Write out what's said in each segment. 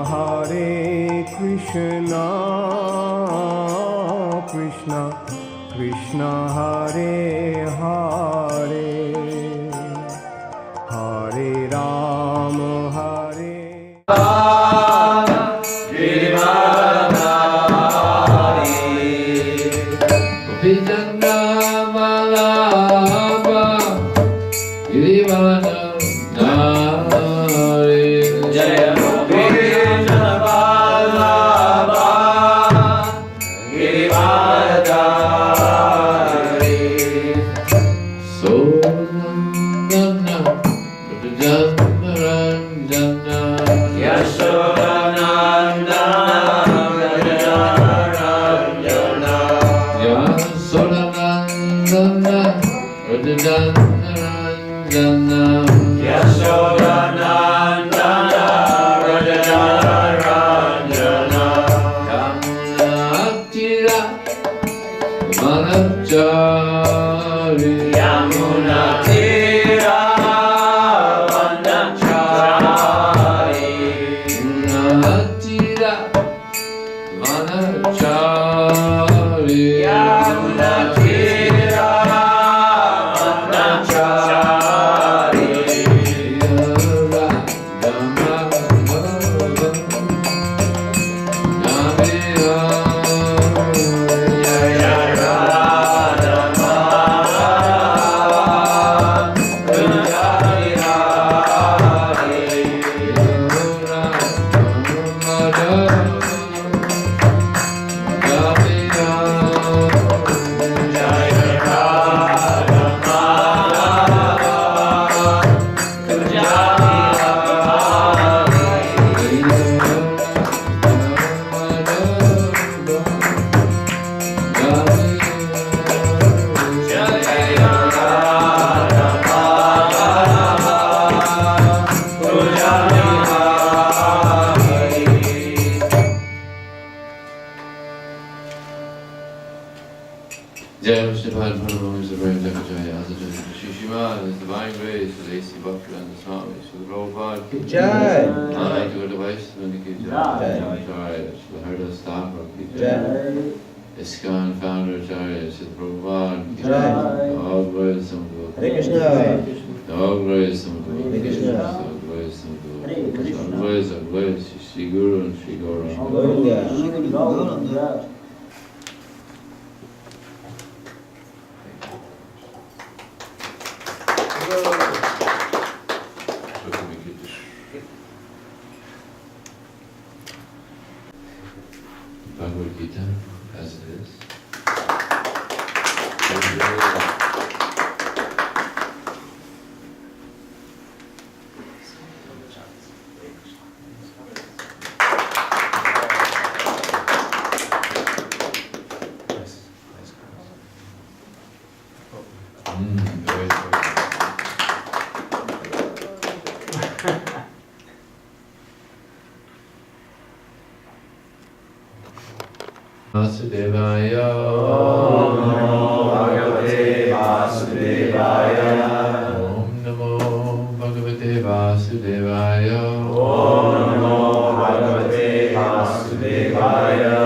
Hare Krishna, Krishna Krishna, Hare Hare, Hare Rama, Hare ISKCON founder Acharya Srila Prabhupada, all glories to Guru. Hare Krishna. All glories to Guru. Hare Krishna. All glories to Guru. All glories to Sri Guru and Sri Gauranga. Bhagavad Gita as it is. Vasudevaya. Om Namo Bhagavate Vasudevaya. Om Namo Bhagavate Vasudevaya. Om Namo Bhagavate Vasudevaya.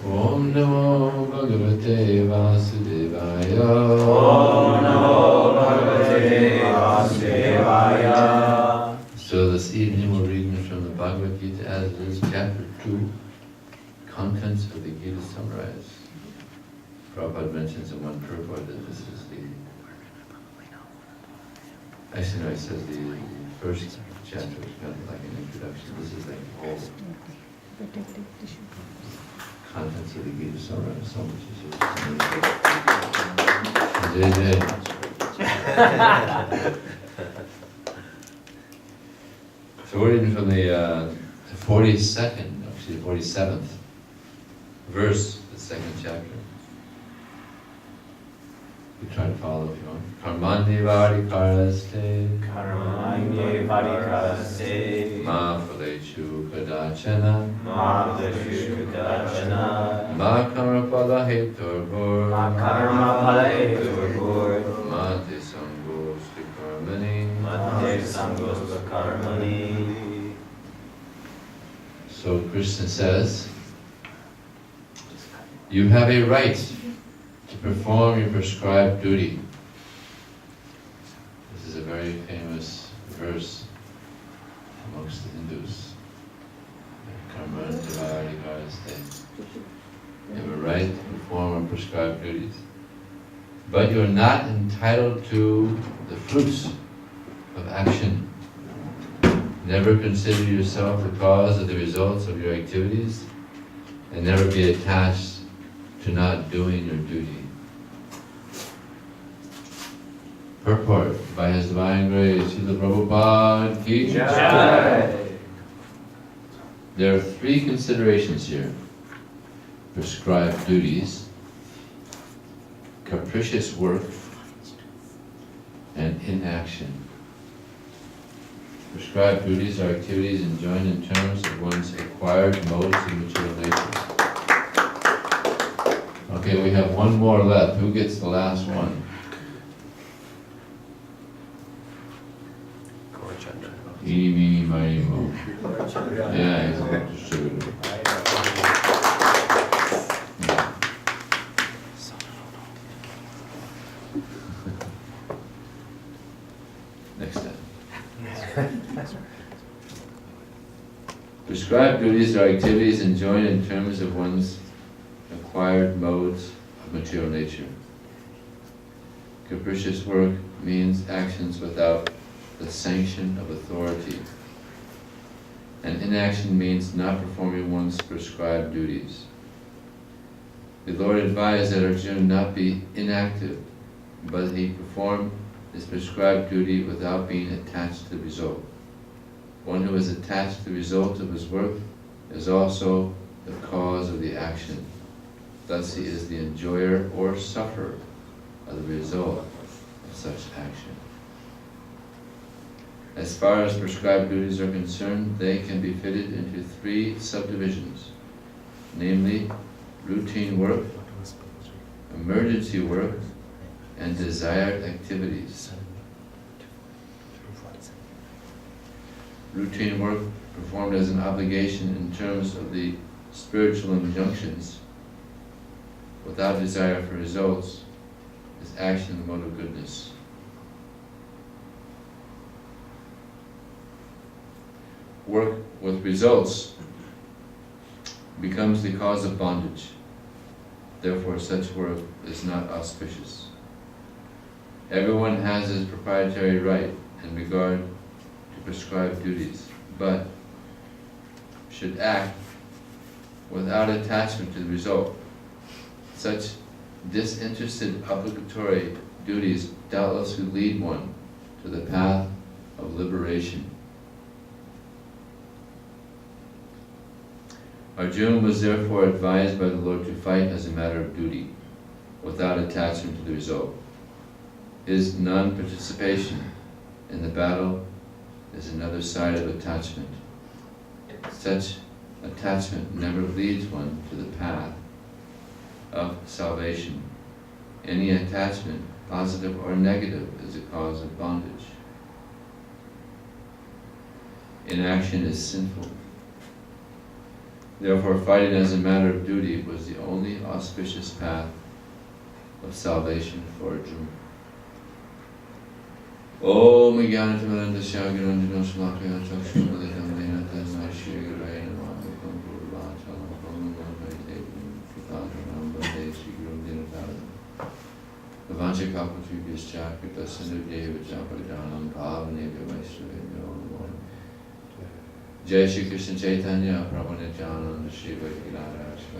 Om Namo Bhagavate Vasudevaya. Om Namo Bhagavate Vasudevaya. So this evening we're reading from the Bhagavad Gita as it is, chapter 2. Contents of the Gita summarized. Prabhupada mentions in one purport that this is the... Actually, no, it says the first chapter is kind of like an introduction. This is like all contents of the Gita summarized. So much is So we're reading from the 42nd, actually the 47th verse, the second chapter. You try to follow if you want. Karmani varikaraste. Karmani varikaraste. Ma phalechu kadachana. Ma phalechu kadachana. Ma karma phala heturgur. Ma karma phala heturgur. Sangha Karmani. So Krishna says, you have a right to perform your prescribed duty. This is a very famous verse amongst the Hindus. Karma Devadikaste. You have a right to perform your prescribed duties. But you are not entitled to the fruits of action. Never consider yourself the cause of the results of your activities, and never be attached to not doing your duty. Purport by His Divine Grace, Srila Prabhupada Ki Jai. There are three considerations here: prescribed duties, capricious work, and inaction. Prescribed duties are activities enjoined in terms of one's acquired modes of material nature. Okay, we have one more left. Who gets the last one? Eeny, meeny, miny, moe. Yeah, he's a distributor. Next time. Prescribed duties are activities enjoined in terms of one's acquired modes of material nature. Capricious work means actions without the sanction of authority. And inaction means not performing one's prescribed duties. The Lord advised that Arjuna not be inactive, but he perform his prescribed duty without being attached to the result. One who is attached to the result of his work is also the cause of the action. Thus he is the enjoyer or sufferer of the result of such action. As far as prescribed duties are concerned, they can be fitted into three subdivisions, namely routine work, emergency work, and desired activities. Routine work performed as an obligation in terms of the spiritual injunctions, without desire for results, is action the mode of goodness. Work with results becomes the cause of bondage. Therefore, such work is not auspicious. Everyone has his proprietary right in regard to prescribed duties, but should act without attachment to the result. Such disinterested obligatory duties doubtless would lead one to the path of liberation. Arjuna was therefore advised by the Lord to fight as a matter of duty, without attachment to the result. His non-participation in the battle is another side of attachment. Such attachment never leads one to the path of salvation. Any attachment, positive or negative, is a cause of bondage. Inaction is sinful. Therefore, fighting as a matter of duty was the only auspicious path of salvation for Arjuna. Om Jnanatamanta Shyagiranjana Shlakaya Chakshumalitam Lena Tasmai Shri Guraya Namaha Vikam Purvachalam Pramangam Vaitevam Pitajanam Vande Shri Gurum Dinapadaram Avancha Kapatubhyascha Krita Sindhu Deva Japadanam Bhavanebhya Vaishnavebhyo Namo Jai Shri Krishna Chaitanya Prabhu Nityananda Shri Vaidyanatha Shri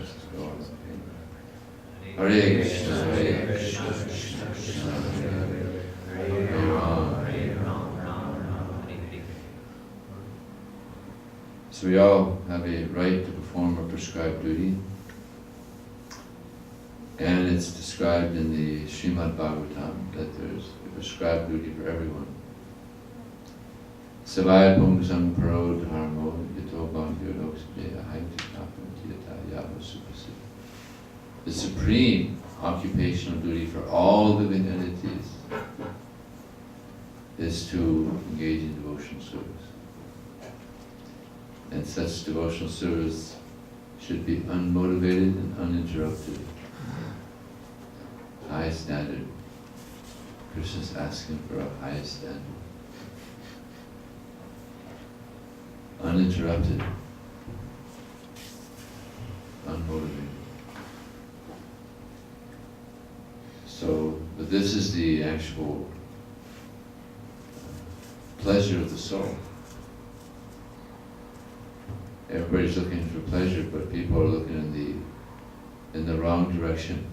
Hare Krishna Hare Krishna Krishna Krishna Hare Hare Hare Rama. So we all have a right to perform a prescribed duty, and it's described in the Srimad Bhagavatam that there's a prescribed duty for everyone. Savaya Pungsam Paro Dharmo Yato Bhagavatam Haiti Yava Supasi. The supreme occupational duty for all living entities is to engage in devotional service. And such devotional service should be unmotivated and uninterrupted. High standard. Krishna's asking for a high standard. Uninterrupted. Unmotivated. So, but this is the actual pleasure of the soul. Everybody's looking for pleasure, but people are looking in the wrong direction.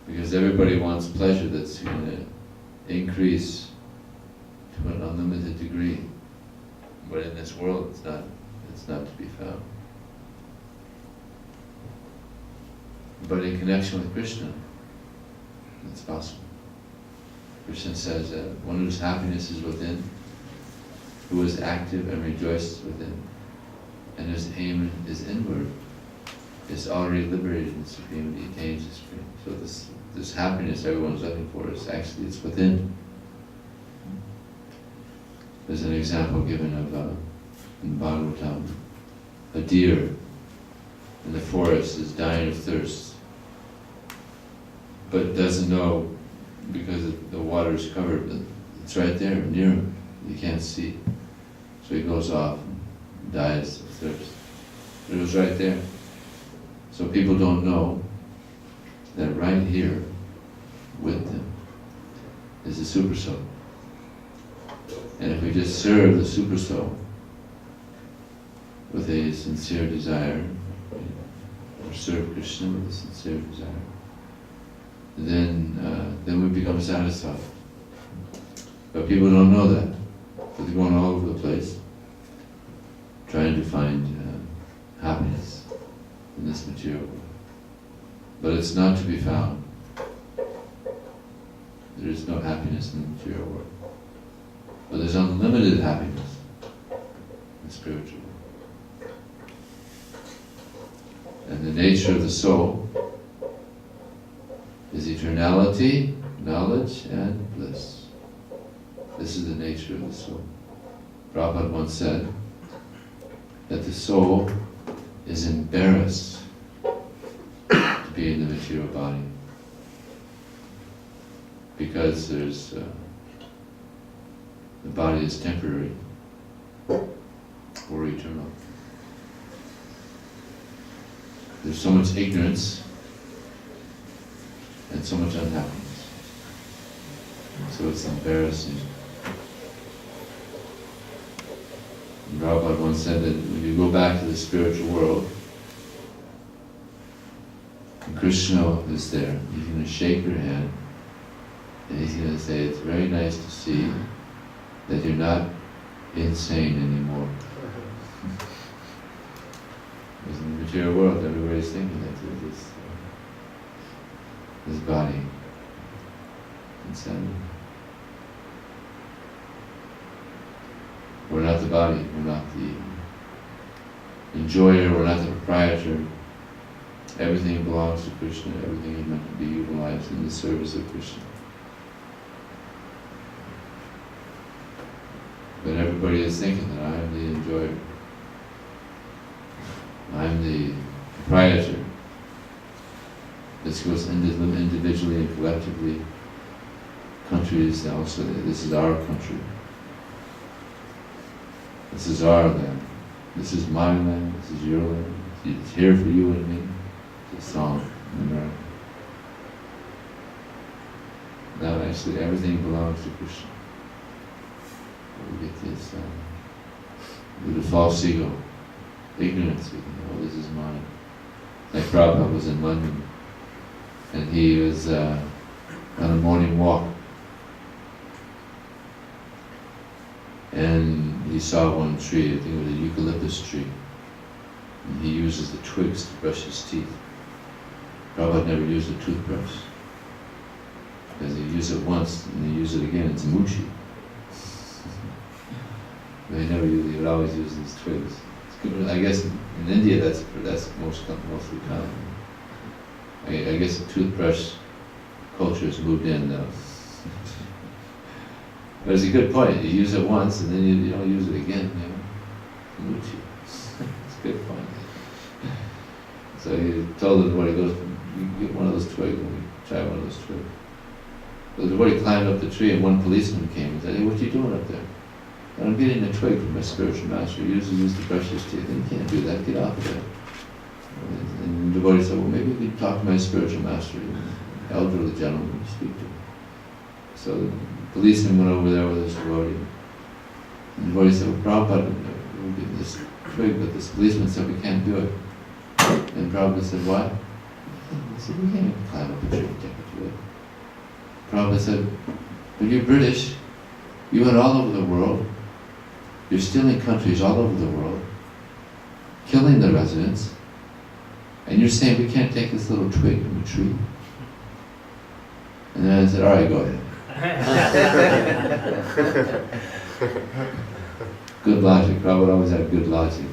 Because everybody wants pleasure that's going to increase to an unlimited degree. But in this world, it's not to be found. But in connection with Krishna, it's possible. Krishna says that one whose happiness is within, who is active and rejoices within, and whose aim is inward, is already liberated and supremely attains the supreme. So this happiness everyone's looking for is actually, it's within. There's an example given of in Bhagavatam, a deer in the forest is dying of thirst, but doesn't know because the water is covered, but it's right there near him. He can't see. So he goes off and dies of thirst. But it was right there. So people don't know that right here with them is the super soul. And if we just serve the super soul with a sincere desire, or serve Krishna with a sincere desire, then we become satisfied. But people don't know that. So they're going all over the place, trying to find happiness in this material world. But it's not to be found. There is no happiness in the material world. But there's unlimited happiness in the spiritual world. And the nature of the soul is eternality, knowledge, and bliss. This is the nature of the soul. Prabhupada once said that the soul is embarrassed to be in the material body because there's the body is temporary or eternal. There's so much ignorance and so much unhappiness. So it's embarrassing. And Prabhupada once said that when you go back to the spiritual world, and Krishna is there, he's going to shake your hand, and he's going to say, it's very nice to see that you're not insane anymore. Because in the material world, everybody's thinking that this body, insanity. We're not the body, we're not the enjoyer, we're not the proprietor. Everything belongs to Krishna, everything is meant to be utilized in the service of Krishna. But everybody is thinking that I am the enjoyer. I am the proprietor. This goes individually and collectively. Countries also, this is our country. This is our land. This is my land. This is your land. It's here for you and me. It's a song in America. Now actually everything belongs to Krishna. We get this, with the false ego, ignorance, we think, oh, this is mine. Like Prabhupada was in London, and he was on a morning walk, and he saw one tree, I think it was a eucalyptus tree, and he uses the twigs to brush his teeth. Prabhupada never used a toothbrush, because he used it once, and he used it again, it's muchi. But he never used, he would always use these twigs. I guess in India that's mostly common. I guess the toothbrush culture has moved in now. But it's a good point. You use it once and then you don't use it again, you know. Muchi. It's a good point. So he told the devotee, you get one of those twigs, and we try one of those twigs. The devotee climbed up the tree and one policeman came and said, hey, what are you doing up there? I'm getting a twig from my spiritual master. He usually used to brush his teeth. You can't do that, get off of there. And the devotee said, well, maybe we can talk to my spiritual master, an elderly gentleman, to speak to him. So the policeman went over there with his devotee. And the devotee said, well, Prabhupada, we'll give this twig, but this policeman said we can't do it. And Prabhupada said, why? He said, we can't climb up the tree and take a twig. Prabhupada said, but you're British, you went all over the world, you're stealing countries all over the world, killing the residents, and you're saying we can't take this little twig from the tree? And then I said, all right, go ahead. Good logic. Prabhupada always had good logic.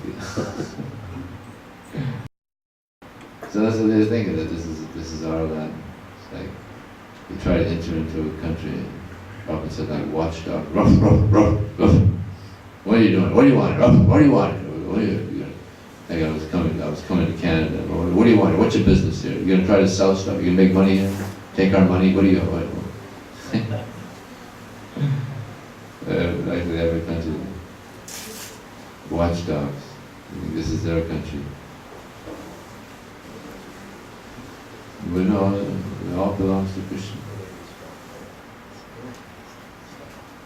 So that's what they're thinking, that this is our land. It's like we try to enter into a country and Prabhupada said like watchdog, ruff, ruff, ruff, ruff. What are you doing? What do you want? Ruff, what do you want? What are you like I was coming to Canada. What do you want? What's your business here? You're gonna try to sell stuff? You're gonna make money here? Take our money? What do you want? Actually every country, watchdogs. This is their country. But no, it all belongs to Krishna.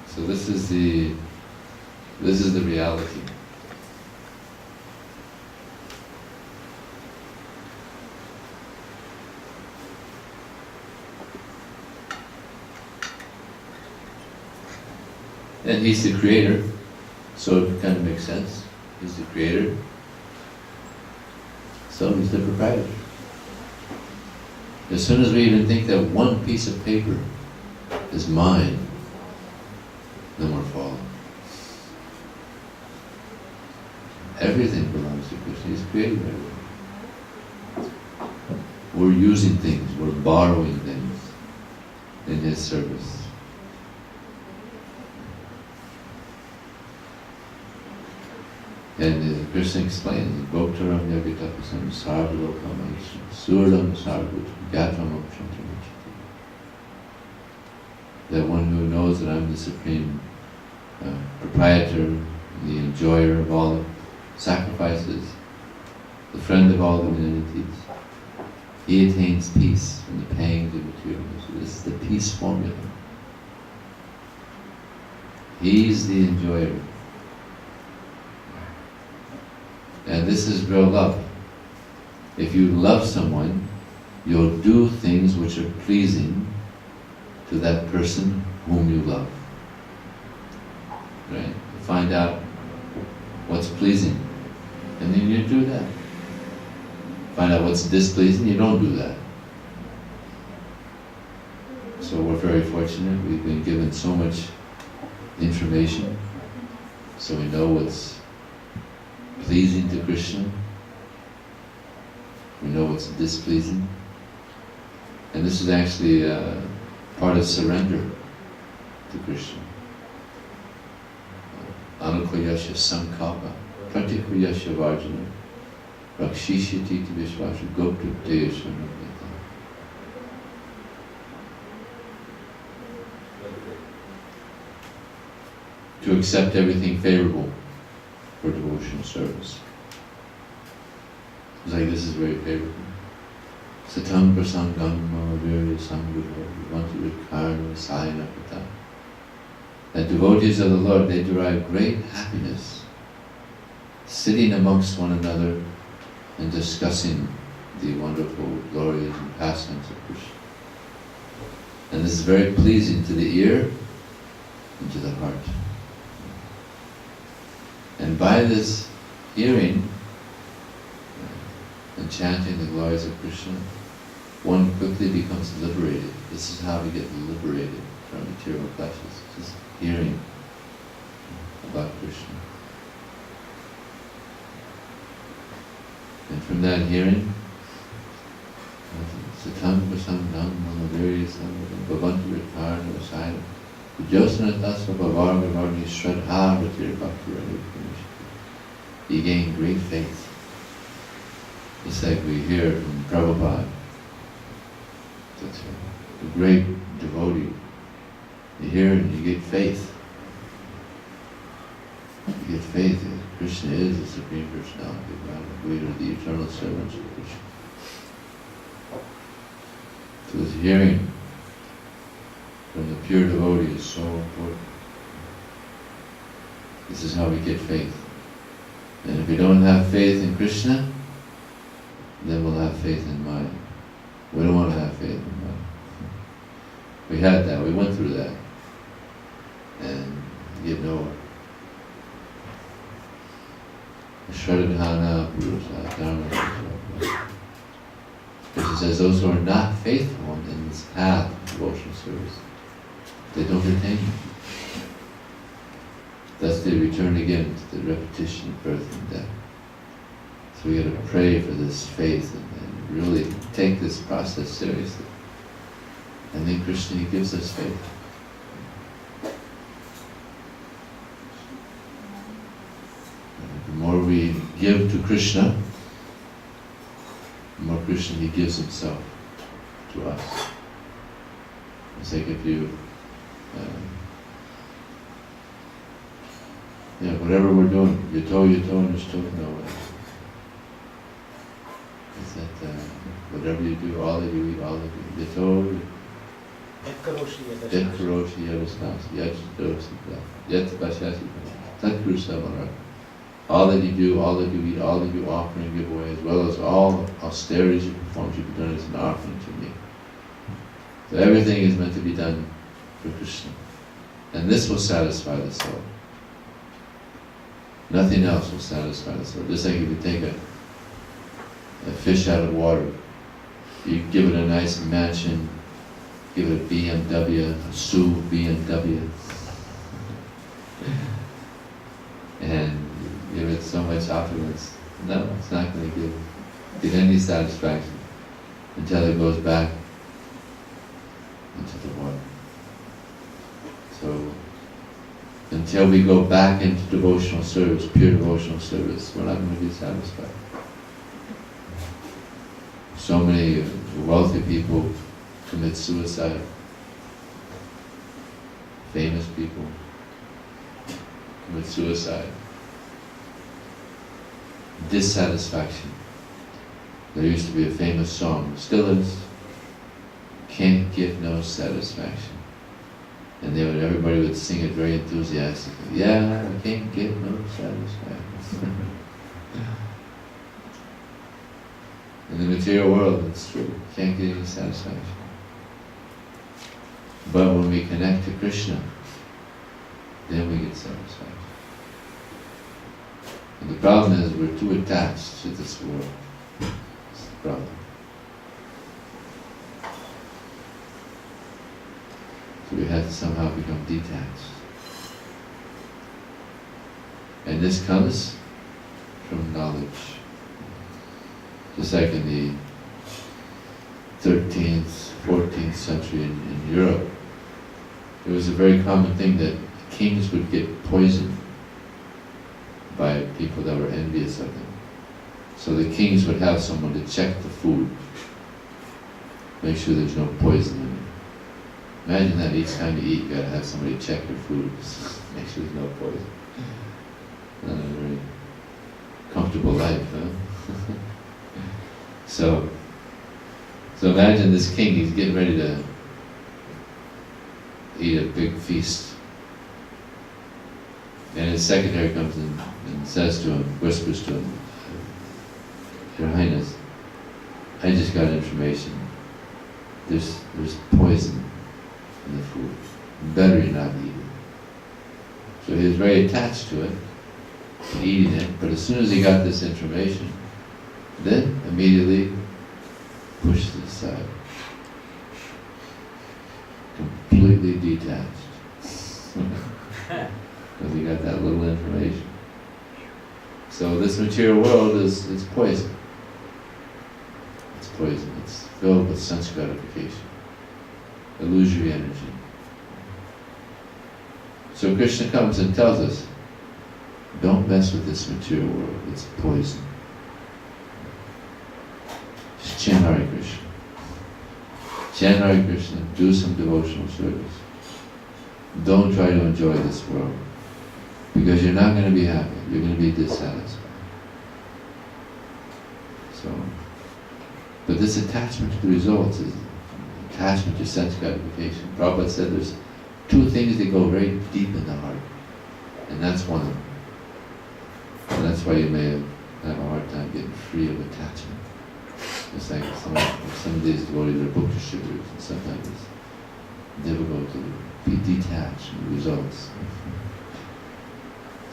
So this is the reality. And he's the creator, so it kind of makes sense. He's the creator, so he's the proprietor. As soon as we even think that one piece of paper is mine, then we're falling. Everything belongs to Krishna. He's created everything. We're using things, we're borrowing things in His service. And Krishna explains, Bhoktaram Yagitapasam Sarvalokam Suradam Sarvutam Gatam Upshantamachati. That one who knows that I'm the supreme proprietor, the enjoyer of all sacrifices, the friend of all divinities, he attains peace from the pangs of material misery. This is the peace formula. He's the enjoyer. And this is real love. If you love someone, you'll do things which are pleasing to that person whom you love. Right? You find out what's pleasing, and then you do that. Find out what's displeasing, you don't do that. So we're very fortunate. We've been given so much information, so we know what's pleasing to Krishna. We know what's displeasing. And this is actually part of surrender to Krishna. Anukayasya sankalpa, pratikuyasya varjana, rakshishyati vishvasya goptuteyasya nukata. To accept everything favorable for devotional service. It's like, this is very favorable. Satam prasangam mamavirya samguru vantu vikarna sayana pata. That devotees of the Lord, they derive great happiness sitting amongst one another and discussing the wonderful glories and pastimes of Krishna. And this is very pleasing to the ear and to the heart. And by this hearing and chanting the glories of Krishna, one quickly becomes liberated. This is how we get liberated from material pleasures, just hearing about Krishna. And from that hearing, satam prasangam mamavirya samguru bhavantu vikarna vasayana, He gained great faith. It's like we hear from Prabhupada, that's a great devotee. You hear it and you get faith. You get faith that Krishna is the Supreme Personality of God, we are the eternal servants of Krishna. So this hearing from the pure devotee is so important. This is how we get faith. And if we don't have faith in Krishna, then we'll have faith in Maya. We don't want to have faith in Maya. We had that, we went through that. And get nowhere. Shradhana Purusa Dharma. Krishna says those who are not faithful in this path of devotional service, they don't attain it. Thus they return again to the repetition of birth and death. So we got to pray for this faith and really take this process seriously. And then Krishna, He gives us faith. The more we give to Krishna, the more Krishna He gives Himself to us. It's like if you, whatever we're doing, yato nishto no way. It's that whatever you do, all that you eat, all that you yato yat karoshi yadasnasi yat vashasi tat kurusavara. All that you do, all that you eat, all that you offer and give away, as well as all austerities you perform, should be done as an offering to me. So everything is meant to be done for Krishna. And this will satisfy the soul. Nothing else will satisfy the soul. Just like if you take a fish out of water, you give it a nice mansion, give it a BMW, a SUV BMW, and give it so much opulence. No, it's not going to give any satisfaction until it goes back into the water. So, until we go back into devotional service, pure devotional service, we're not going to be satisfied. So many wealthy people commit suicide. Famous people commit suicide. Dissatisfaction. There used to be a famous song, still is, can't get no satisfaction. And everybody would sing it very enthusiastically. Yeah, I can't get no satisfaction. In the material world, it's true. Can't get any satisfaction. But when we connect to Krishna, then we get satisfaction. And the problem is we're too attached to this world. That's the problem. So we have to somehow become detached. And this comes from knowledge. Just like in the 13th, 14th century in Europe, it was a very common thing that kings would get poisoned by people that were envious of them. So the kings would have someone to check the food, make sure there's no poison in it. Imagine that each time you eat, you gotta have somebody check your food, make sure there's no poison. Not a very comfortable life, huh? So imagine this king, he's getting ready to eat a big feast. And his secretary comes in and says to him, whispers to him, Your Highness, I just got information. There's poison in the food. Better you not eat it. So he was very attached to it, eating it, but as soon as he got this information, then immediately pushed it aside. Completely detached. Because he got that little information. So this material world is poison. It's poison. It's filled with sense gratification, illusory energy. So Krishna comes and tells us, don't mess with this material world, it's poison. Just chant Hare Krishna. Chant Hare Krishna, do some devotional service. Don't try to enjoy this world, because you're not going to be happy, you're going to be dissatisfied. So, but this attachment to the results is attachment to sense gratification. Prabhupada said there's two things that go very deep in the heart, and that's one of them. And that's why you may have a hard time getting free of attachment. It's like some of these devotees are book distributors, and sometimes it's difficult to be detached from the results.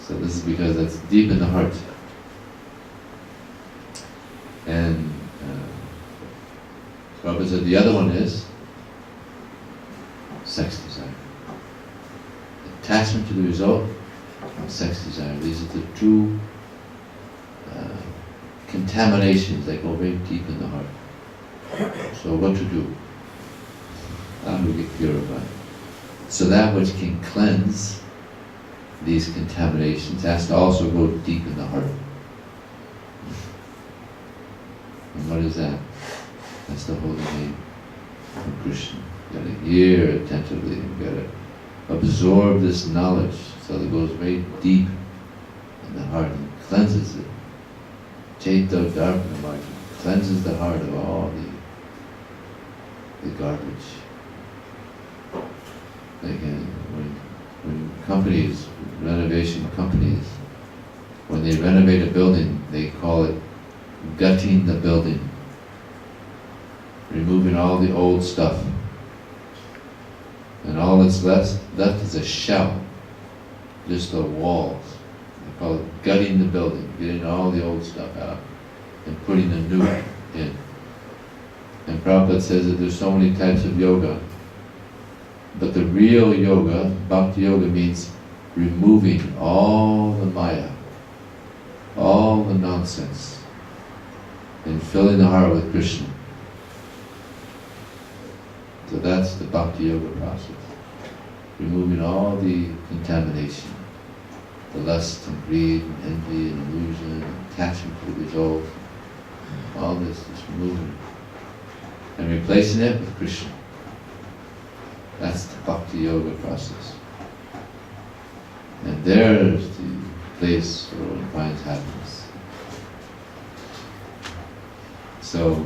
So this is because that's deep in the heart. And Prabhupada said the other one is sex desire. Attachment to the result and sex desire. These are the two contaminations that go very deep in the heart. So what to do? How do we get purified? So that which can cleanse these contaminations has to also go deep in the heart. And what is that? That's the holy name of Krishna. You gotta hear attentively, you gotta absorb this knowledge so that it goes very deep in the heart and cleanses it. Chaita Dharma cleanses the heart of all the garbage. Like when companies, renovation companies, when they renovate a building, they call it gutting the building, removing all the old stuff. And all that's left is a shell, just the walls. They call it gutting the building, getting all the old stuff out and putting the new in. And Prabhupada says that there's so many types of yoga, but the real yoga, bhakti yoga, means removing all the maya, all the nonsense, and filling the heart with Krishna. So that's the bhakti yoga process. Removing all the contamination, the lust and greed and envy and illusion, and attachment to the result, all this is removing and replacing it with Krishna. That's the bhakti yoga process. And there's the place where one finds happiness. So,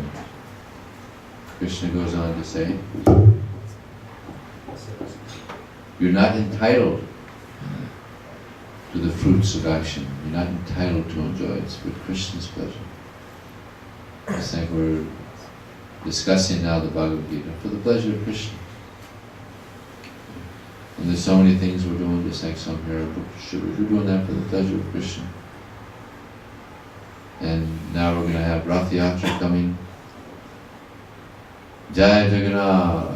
Krishna goes on to say, you're not entitled to the fruits of action. You're not entitled to enjoy it. It's for Krishna's pleasure. It's like we're discussing now the Bhagavad Gita for the pleasure of Krishna. And there's so many things we're doing, just like some here, we're doing that for the pleasure of Krishna. And now we're going to have Rath Yatra coming. Jai Jagannath.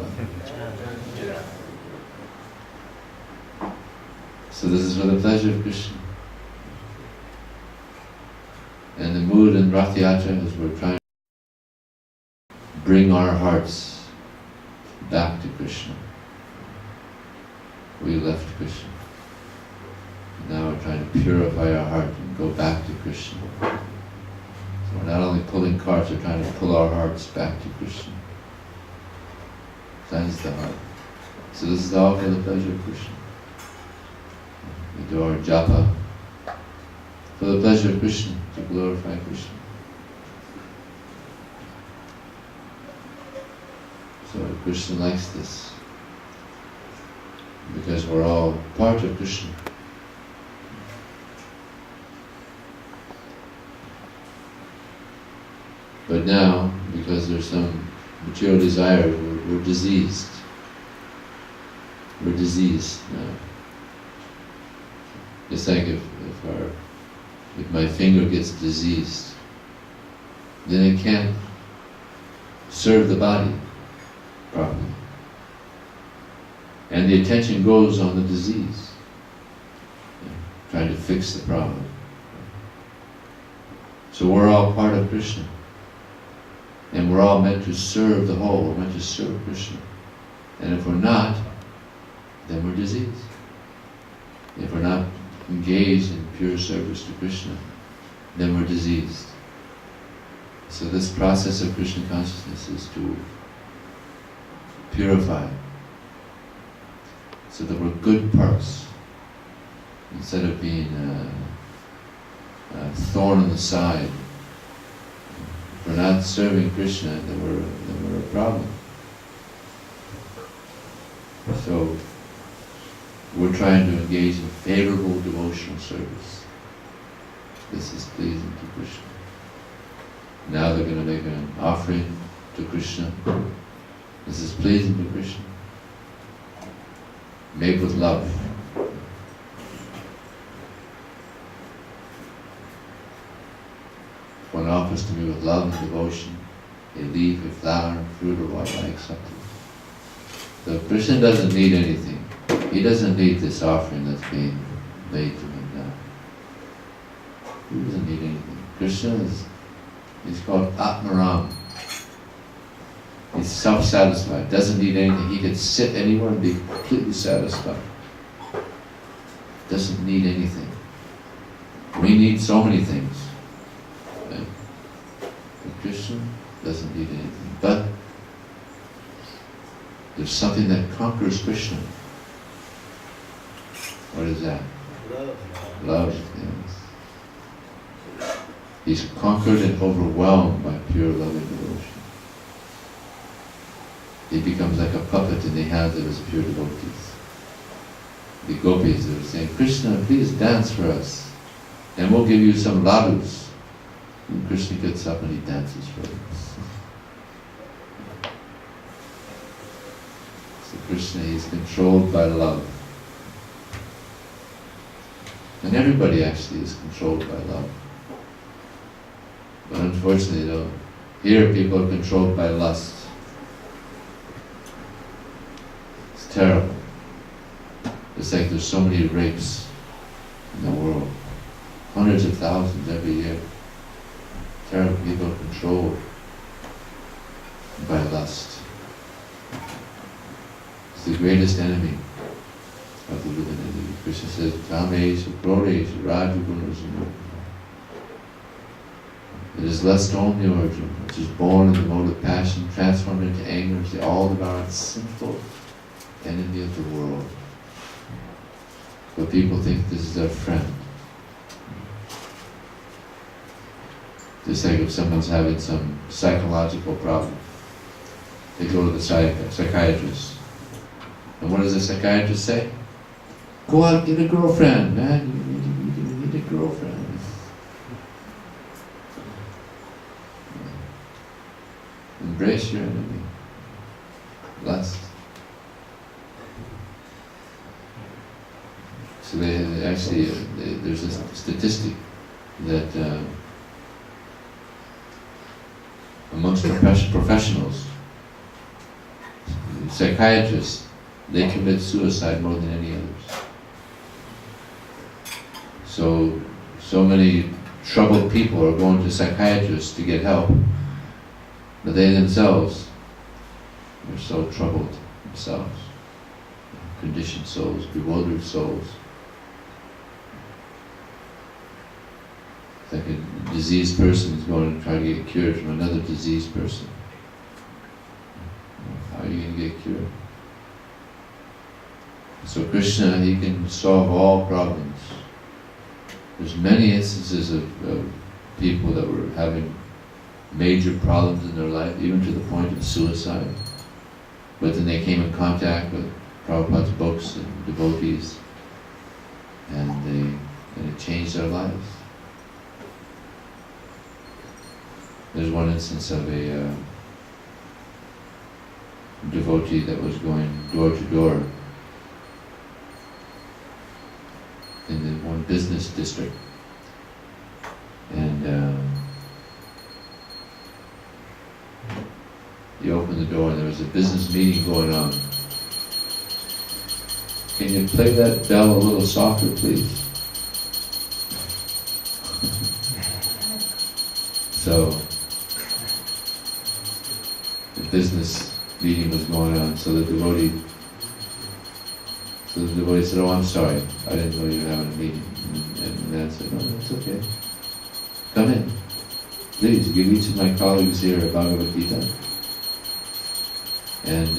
So this is for the pleasure of Krishna. And the mood in Rath Yatra is we're trying to bring our hearts back to Krishna. We left Krishna. And now we're trying to purify our heart and go back to Krishna. So we're not only pulling carts, we're trying to pull our hearts back to Krishna. Cleanse the heart. So this is all for the pleasure of Krishna. We do our japa for the pleasure of Krishna, to glorify Krishna. So Krishna likes this, because we're all part of Krishna. But now, because there's some material desire, we're diseased. We're diseased now. It's like if my finger gets diseased, then it can't serve the body properly. And the attention goes on the disease, trying to fix the problem. So we're all part of Krishna. And we're all meant to serve the whole, we're meant to serve Krishna. And if we're not, then we're diseased. If we're not engaged in pure service to Krishna, then we're diseased. So this process of Krishna consciousness is to purify, so that we're good parts, instead of being a thorn in the side. If we're not serving Krishna, then we're a problem. So we're trying to engage in favorable devotional service. This is pleasing to Krishna. Now they're going to make an offering to Krishna. This is pleasing to Krishna. Made with love. One offers to me with love and devotion, a leaf, a flower, a fruit, or water, I accept it. So Krishna doesn't need anything. He doesn't need this offering that's being made to him now. He doesn't need anything. Krishna he's called Atmaram. He's self-satisfied, doesn't need anything. He can sit anywhere and be completely satisfied. Doesn't need anything. We need so many things. Right? But Krishna doesn't need anything. But there's something that conquers Krishna. What is that? Love. Love, yes. He's conquered and overwhelmed by pure loving devotion. He becomes like a puppet in the hands of his pure devotees. The gopis are saying, Krishna, please dance for us, and we'll give you some ladus. And Krishna gets up and he dances for us. So Krishna is controlled by love. And everybody actually is controlled by love. But unfortunately though, here people are controlled by lust. It's terrible. It's like there's so many rapes in the world. Hundreds of thousands every year. Terrible. People are controlled by lust. It's the greatest enemy of the living entity. Krishna says, Kamesha, Krodesha, Rajagunas. It is lust only, Arjuna, which is born in the mode of passion, transformed into anger, is the all-devouring, sinful enemy of the world. But people think this is their friend. Just like if someone's having some psychological problem, they go to the psychiatrist. And what does the psychiatrist say? Go out and get a girlfriend, man. You need a girlfriend. Embrace your enemy. Lust. So there's a statistic that amongst professionals, psychiatrists, they commit suicide more than any others. So many troubled people are going to psychiatrists to get help, but they themselves are so troubled themselves. Conditioned souls, bewildered souls. It's like a diseased person is going to try to get cured from another diseased person. How are you going to get cured? So Krishna, he can solve all problems. There's many instances of people that were having major problems in their life, even to the point of suicide. But then they came in contact with Prabhupada's books and devotees, and it changed their lives. There's one instance of a devotee that was going door to door in the one business district, and he opened the door and there was a business meeting going on. Can you play that bell a little softer, please? So the business meeting was going on, so the devotee So the devotee said, "Oh, I'm sorry, I didn't know you were having a meeting." And the man said, "No, it's okay. Come in. Please, give each of my colleagues here a Bhagavad Gita, and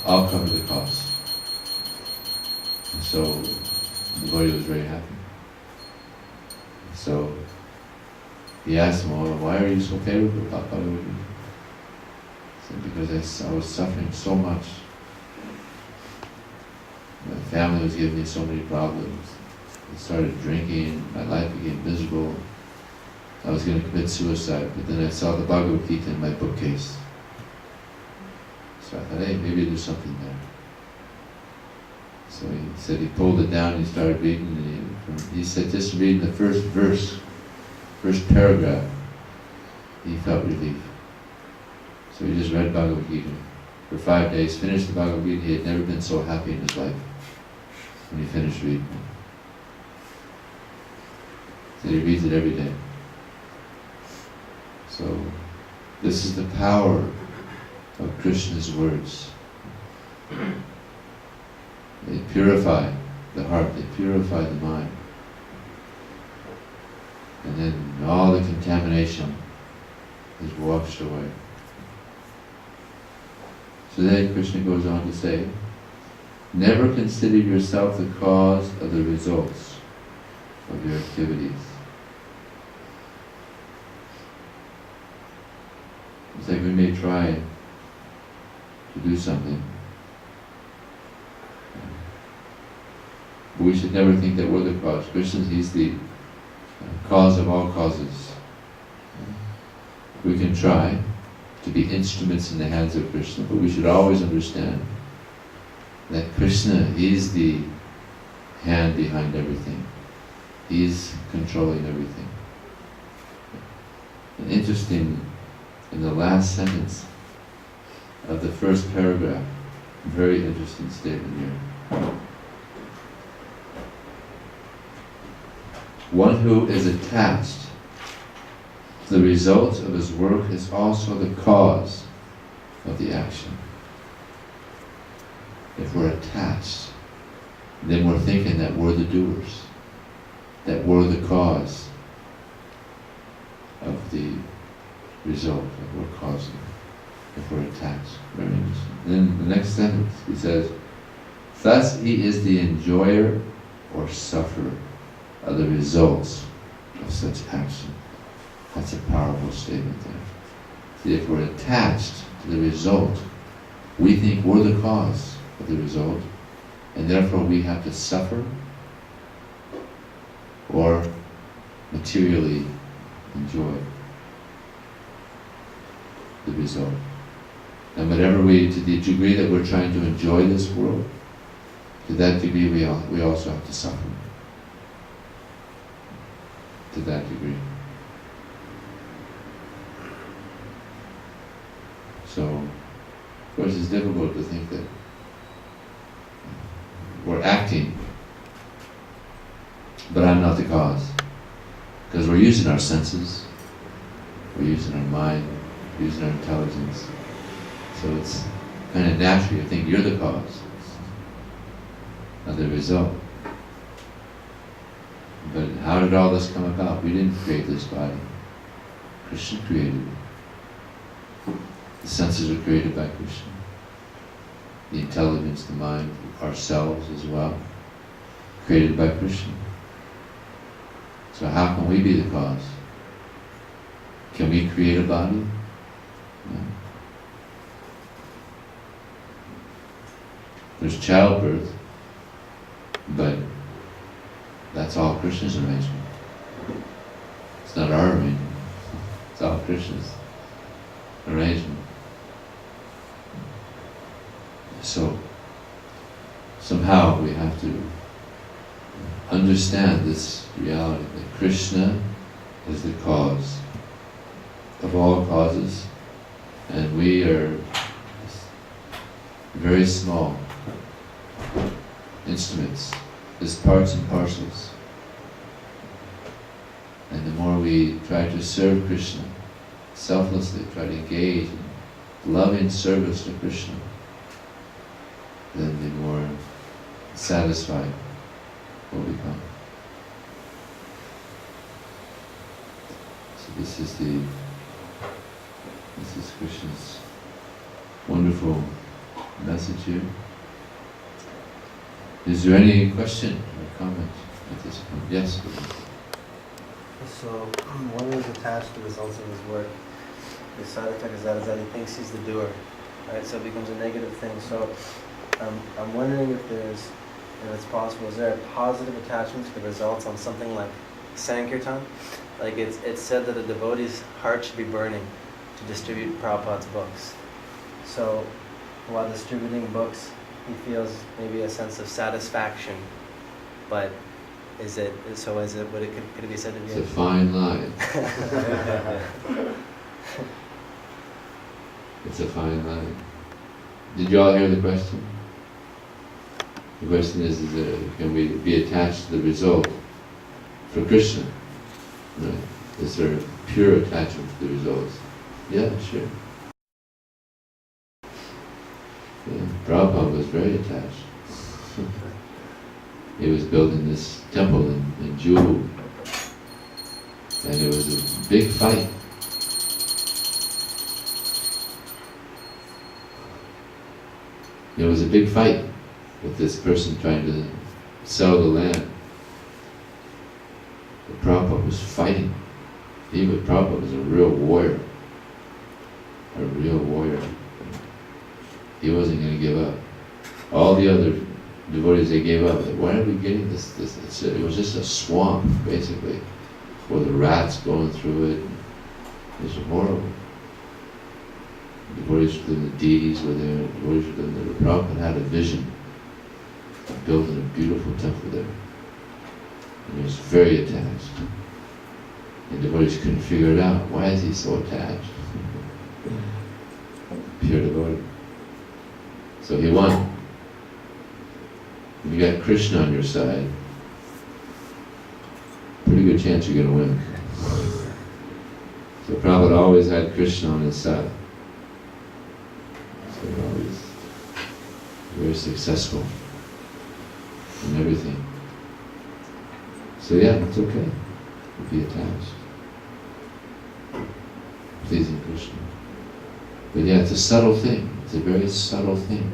I'll cover the cost." And so the devotee was very happy. So he asked him, "Well, why are you so favorable about Bhagavad Gita?" He said, "Because I was suffering so much. My family was giving me so many problems. I started drinking, my life became miserable. I was going to commit suicide, but then I saw the Bhagavad Gita in my bookcase. So I thought, hey, maybe there's something there." So he said he pulled it down, he started reading, and he said just reading the first verse, first paragraph, he felt relief. So he just read Bhagavad Gita for 5 days, finished the Bhagavad Gita. He had never been so happy in his life when he finished reading it. So he reads it every day. So this is the power of Krishna's words. They purify the heart, they purify the mind. And then all the contamination is washed away. So then Krishna goes on to say, "Never consider yourself the cause of the results of your activities." It's like we may try to do something, but we should never think that we're the cause. Krishna, He's the cause of all causes. We can try to be instruments in the hands of Krishna, but we should always understand that Krishna is the hand behind everything. He's controlling everything. And interesting, in the last sentence of the first paragraph, very interesting statement here. "One who is attached to the result of his work is also the cause of the action." If we're attached, then we're thinking that we're the doers, that we're the cause of the result that we're causing, if we're attached. Very interesting. Then the next sentence, he says, "Thus he is the enjoyer or sufferer of the results of such action." That's a powerful statement there. See, if we're attached to the result, we think we're the cause of the result, and therefore we have to suffer or materially enjoy the result. And whatever to the degree that we're trying to enjoy this world, to that degree we also have to suffer. To that degree. So, of course, it's difficult to think that we're acting, but I'm not the cause. Because we're using our senses, we're using our mind, we're using our intelligence. So it's kind of natural to think you're the cause of the result. But how did all this come about? We didn't create this body. Krishna created it. The senses were created by Krishna. The intelligence, the mind, ourselves as well, created by Krishna. So how can we be the cause? Can we create a body? No. There's childbirth, but that's all Krishna's arrangement. It's not our arrangement. It's all Krishna's arrangement. So somehow we have to understand this reality that Krishna is the cause of all causes, and we are very small instruments, as parts and parcels. And the more we try to serve Krishna, selflessly try to engage in loving service to Krishna, then the more satisfy what we come. So this is Krishna's wonderful message here. Is there any question or comment at this point? Yes? So, one who is attached to the results of his work, the side effect is that he thinks he's the doer, right? So it becomes a negative thing. So, I'm wondering if it's possible, is there a positive attachment to the results on something like Sankirtan? Like it's said that a devotee's heart should be burning to distribute Prabhupada's books. So, while distributing books, he feels maybe a sense of satisfaction, but could it be said to be It's a fine line. It's a fine line. Did you all hear the question? The question is can we be attached to the result for Krishna? Right? Is there a pure attachment to the results? Yeah, sure. Yeah, Prabhupada was very attached. He was building this temple in Juhu, and it was a big fight. It was a big fight with this person trying to sell the land. But Prabhupada was fighting. Prabhupada was a real warrior. A real warrior. He wasn't going to give up. All the other devotees, they gave up. Why are we getting this? It was just a swamp, basically, with the rats going through it. It was horrible. Devotees within the deities were there. Devotees within there. Prabhupada had a vision of building a beautiful temple there. And he was very attached. And devotees couldn't figure it out. Why is he so attached? Pure devotee. So he won. If you got Krishna on your side, pretty good chance you're going to win. So Prabhupada always had Krishna on his side. So always very successful in everything. So yeah, it's okay to be attached. Pleasing Krishna. But yeah, it's a subtle thing. It's a very subtle thing.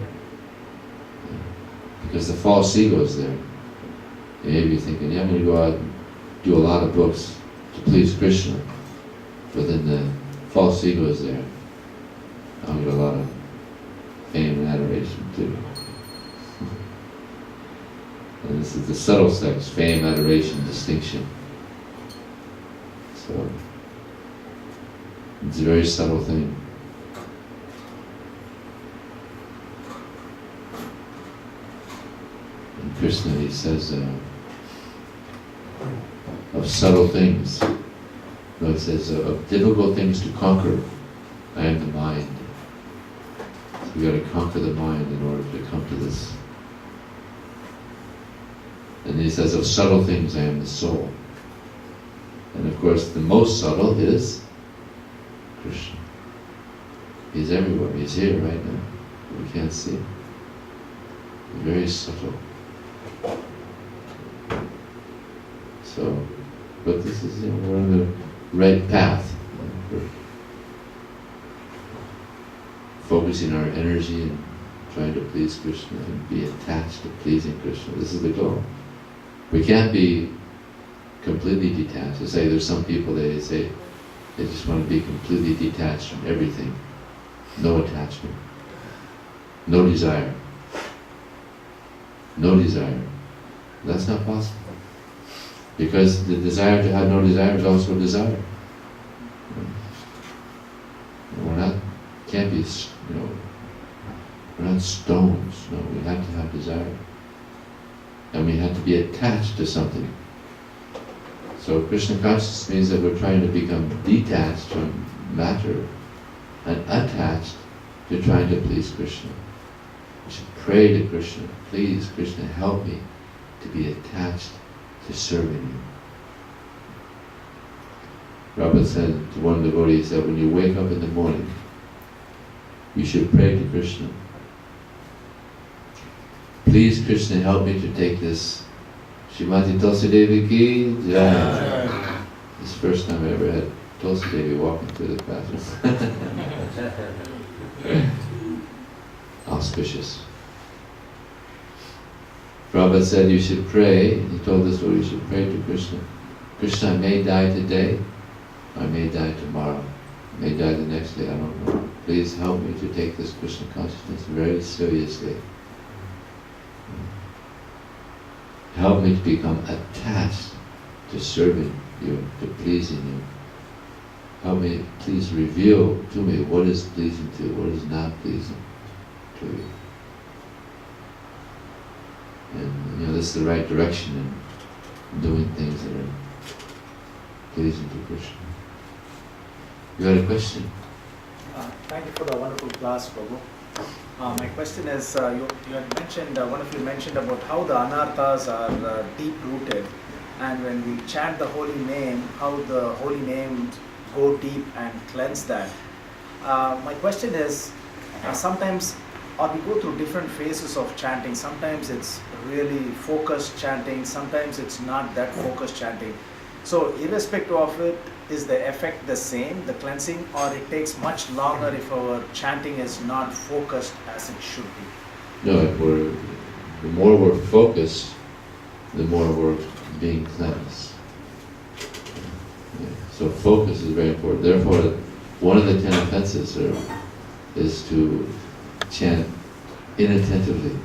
Because the false ego is there. You may be thinking, yeah, I'm going to go out and do a lot of books to please Krishna. But then the false ego is there. I'll get a lot of fame and adoration too. And this is the subtle sex, fame, adoration, distinction. So, it's a very subtle thing. And Krishna, he says, of subtle things. No, it says, of difficult things to conquer, I am the mind. So we got to conquer the mind in order to come to this. And he says, of subtle things, I am the soul. And of course, the most subtle is Krishna. He's everywhere. He's here right now. We can't see him. Very subtle. So, but this is, we're on the right path. We're focusing our energy and trying to please Krishna and be attached to pleasing Krishna. This is the goal. We can't be completely detached. Say there's some people, they say they just want to be completely detached from everything. No attachment. No desire. No desire. That's not possible. Because the desire to have no desire is also a desire. We're not, can't be, we're not stones. No, we have to have desire. And we have to be attached to something. So Krishna consciousness means that we're trying to become detached from matter and attached to trying to please Krishna. We should pray to Krishna, please Krishna, help me to be attached to serving you. Prabhupada said to one devotee, he said, when you wake up in the morning, you should pray to Krishna. Please, Krishna, help me to take this. Srimati Tulsi Devi ki jai. This is the first time I ever had Tulsi Devi walking through the classroom. Auspicious. Prabhupada said you should pray. He told us what you should pray to Krishna. Krishna, I may die today, I may die tomorrow, I may die the next day, I don't know. Please help me to take this Krishna consciousness very seriously. Help me to become attached to serving you, to pleasing you. Help me, please reveal to me what is pleasing to you, what is not pleasing to you. And this is the right direction in doing things that are pleasing to Krishna. You had a question? Thank you for the wonderful class, Prabhu. My question is, you had mentioned, one of you mentioned about how the anarthas are deep-rooted, and when we chant the holy name, how the holy names go deep and cleanse that. My question is, sometimes we go through different phases of chanting. Sometimes it's really focused chanting, sometimes it's not that focused chanting. So irrespective of it, is the effect the same, the cleansing, or it takes much longer if our chanting is not focused as it should be? No, the more we're focused, the more we're being cleansed. Yeah. So focus is very important. Therefore, one of the 10 offenses is to chant inattentively.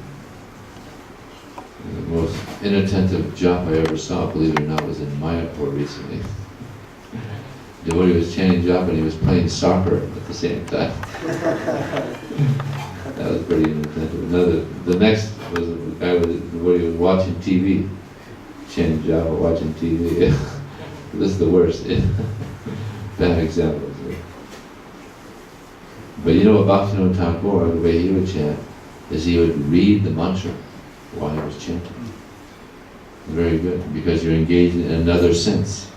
The most inattentive japa I ever saw, believe it or not, was in Mayapur recently. The devotee was chanting japa and he was playing soccer at the same time. That was pretty inattentive. The next was a guy where he was watching TV, chanting japa, watching TV. This is the worst. Bad examples. But you know what Bhaktivinoda Thakur, the way he would chant, is he would read the mantra while he was chanting. Very good, because you're engaged in another sense,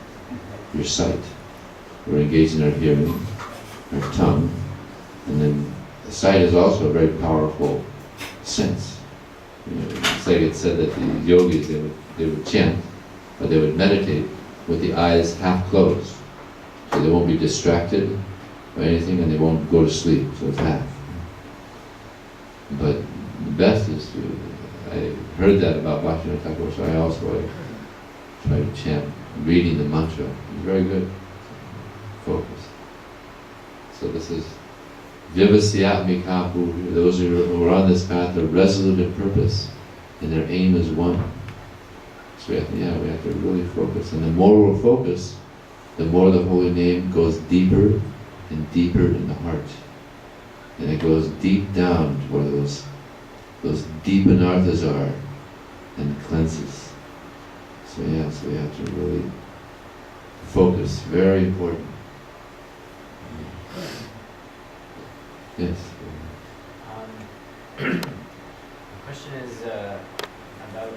your sight. We're engaged in our hearing, our tongue, and then the sight is also a very powerful sense. It's like it said that the yogis, they would chant, but they would meditate with the eyes half closed, so they won't be distracted by anything and they won't go to sleep, so it's half. But the best is to, I heard that about Bhaktivinoda Thakur, so I also try to chant, reading the mantra. It's very good. Focus. So this is Vivasyatmika, those who are on this path are resolute in purpose, and their aim is one. So we have to really focus. And the more we're focused, the more the holy name goes deeper and deeper in the heart. And it goes deep down to where those deep anarthas are and cleanses. So we have to really focus. Very important. Yes. The question is about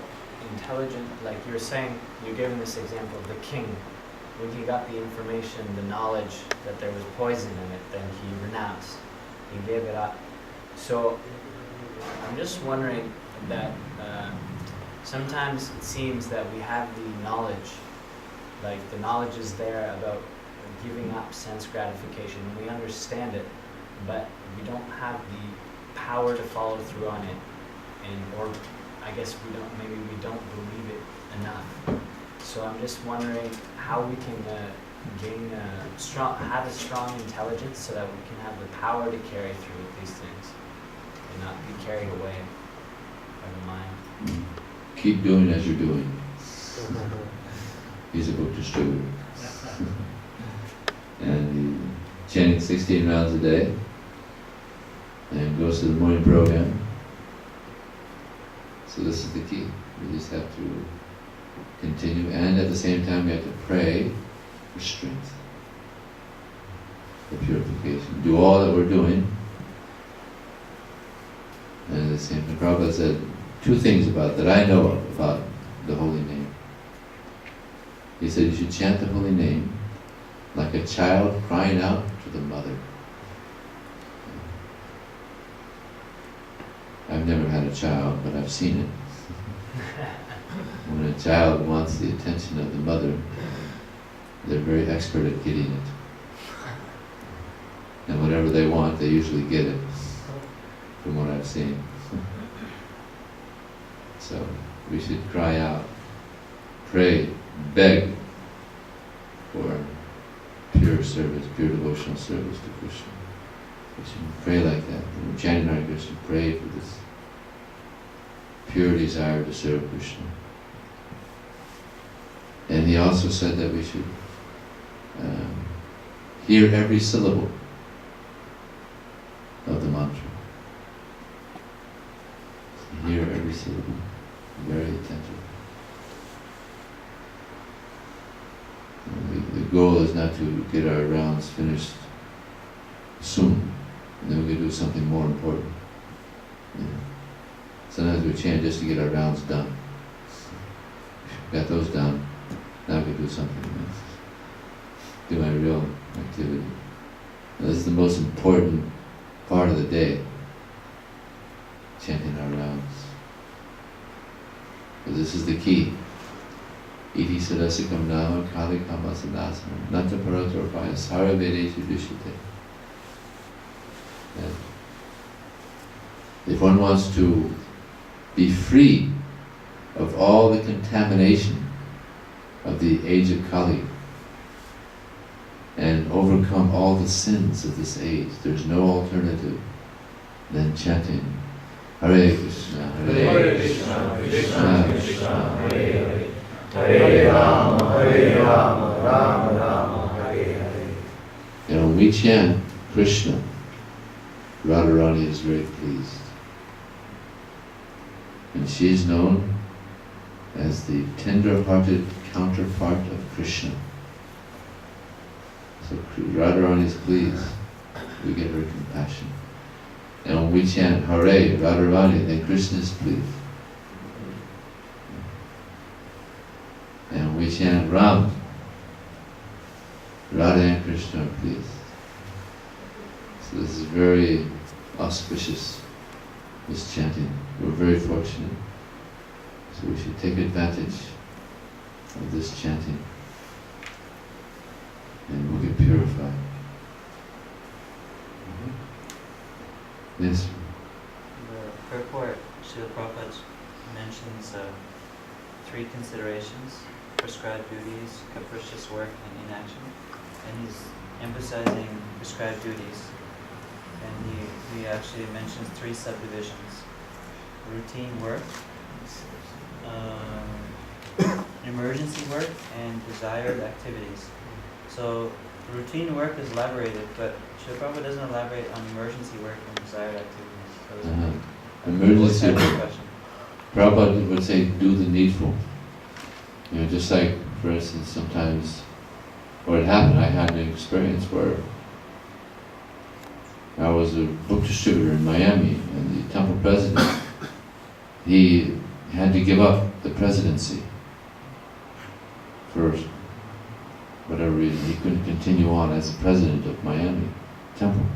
intelligent, like you were saying, you're giving this example of the king. When he got the information, the knowledge that there was poison in it, then he renounced. He gave it up. So I'm just wondering that sometimes it seems that we have the knowledge, like the knowledge is there about giving up sense gratification, and we understand it, but we don't have the power to follow through on it, or I guess maybe we don't believe it enough. So I'm just wondering how we can have a strong intelligence so that we can have the power to carry through with these things and not be carried away by the mind. Keep doing as you're doing. He's a book distributor. And he chanting 16 rounds a day and goes to the morning program. So this is the key. We just have to continue, and at the same time we have to pray for strength, for purification. Do all that we're doing, and at the same time, Prabhupada said 2 things that I know about the holy name. He said you should chant the holy name like a child crying out to the mother. I I've never had a child, but I've seen it. When a child wants the attention of the mother, they're very expert at getting it. And whatever they want, they usually get it, from what I've seen. So we should cry out, pray, beg for pure service, pure devotional service to Krishna. We should pray like that. When we're chanting Hare Krishna, pray for this pure desire to serve Krishna. And he also said that we should hear every syllable of the mantra. Hear every syllable, very attentive. The goal is not to get our rounds finished soon, and then we can do something more important. You know. Sometimes we chant just to get our rounds done. Got those done, now we can do something else. Do my real activity. And this is the most important part of the day, chanting our rounds. Because this is the key. Iti sadasikam nama kalikam asanasana nata paratorpaya sara vedeshu dishite. If one wants to be free of all the contamination of the age of Kali and overcome all the sins of this age, there's no alternative than chanting Hare Krishna, Hare Krishna, Krishna Krishna, Hare Hare, Hare Rama, Rama Rama, Hare Hare. And when we chant Krishna, Radharani is very pleased. And she is known as the tender-hearted counterpart of Krishna. So Radharani is pleased. We get her compassion. And when we chant Hare, Radharani, then Krishna is pleased. And when we chant Ram, Radha and Krishna are pleased. So this is very auspicious, this chanting. We're very fortunate. So we should take advantage of this chanting and we'll get purified. Yes? The purport, Srila Prabhupada mentions 3 considerations: prescribed duties, capricious work, and inaction. And he's emphasizing prescribed duties. And he actually mentions 3 subdivisions: routine work, emergency work, and desired activities. So routine work is elaborated, but Srila Prabhupada doesn't elaborate on emergency work and desired activities. So Emergency work. Prabhupada would say, do the needful. You know, just like, for instance, sometimes what happened, I had an experience where I was a book distributor in Miami, and the temple president, he had to give up the presidency for whatever reason. He couldn't continue on as the president of Miami temple.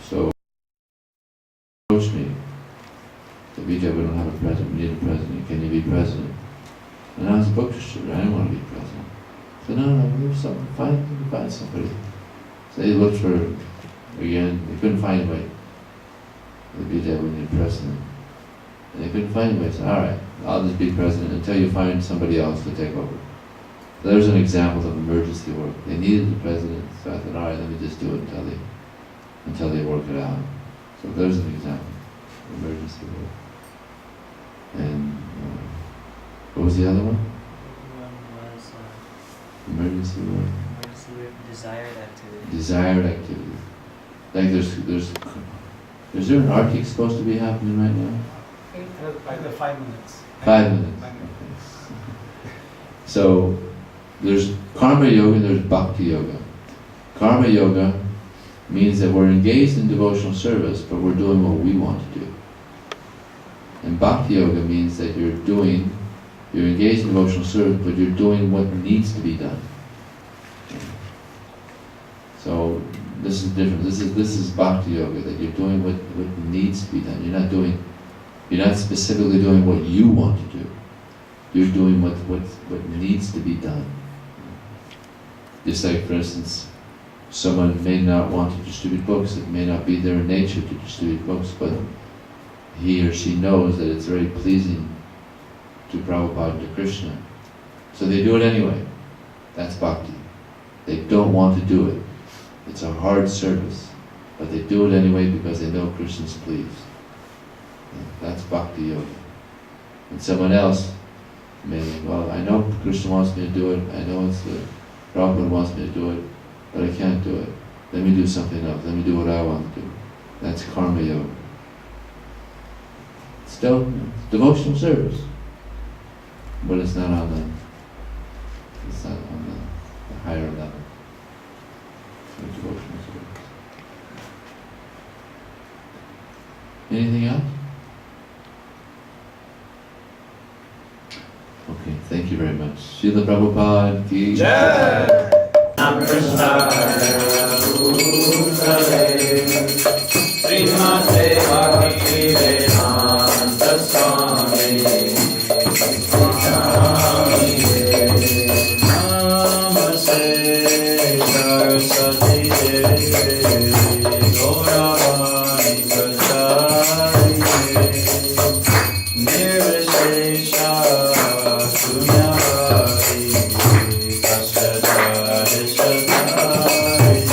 So he approached me, said, Vijay, we don't have a president, we need a president, can you be president? And I was a book distributor, I didn't want to be president. I said, no, there's something, find somebody. So they looked for, again, they couldn't find anybody. The Vijay, we need a president. And they couldn't find anybody. I said, all right, I'll just be president until you find somebody else to take over. So there's an example of emergency work. They needed the president, so I thought, all right, let me just do it until they work it out. So there's an example of emergency work. And what was the other one? One was Emergency work. emergency work, desired activities. Desired activity. Like is there an arctic supposed to be happening right now? By the 5 minutes. 5 minutes. Okay. So there's karma yoga and there's bhakti yoga. Karma yoga means that we're engaged in devotional service, but we're doing what we want to do. And bhakti yoga means that you're engaged in devotional service, but you're doing what needs to be done. So this this is different. This is bhakti yoga, that you're doing what needs to be done. You're not specifically doing what you want to do. You're doing what needs to be done. Just like, for instance, someone may not want to distribute books. It may not be their nature to distribute books, but he or she knows that it's very pleasing to Prabhupada and to Krishna. So they do it anyway. That's bhakti. They don't want to do it. It's a hard service, but they do it anyway because they know Krishna's pleased. That's bhakti yoga. And someone else may think, well, I know Krishna wants me to do it, I know Prabhupada wants me to do it, but I can't do it. Let me do something else. Let me do what I want to do. That's karma yoga. Still, devotional service, but it's not on the higher level. It's devotional service. Anything else? Okay, thank you very much. Srila Prabhupada ki jai. Srimate Bhaktivedanta Swami Namaste Saraswati Devi Gauravani Prasari Nirvishesha Sunyavadi Kashyadari Shadari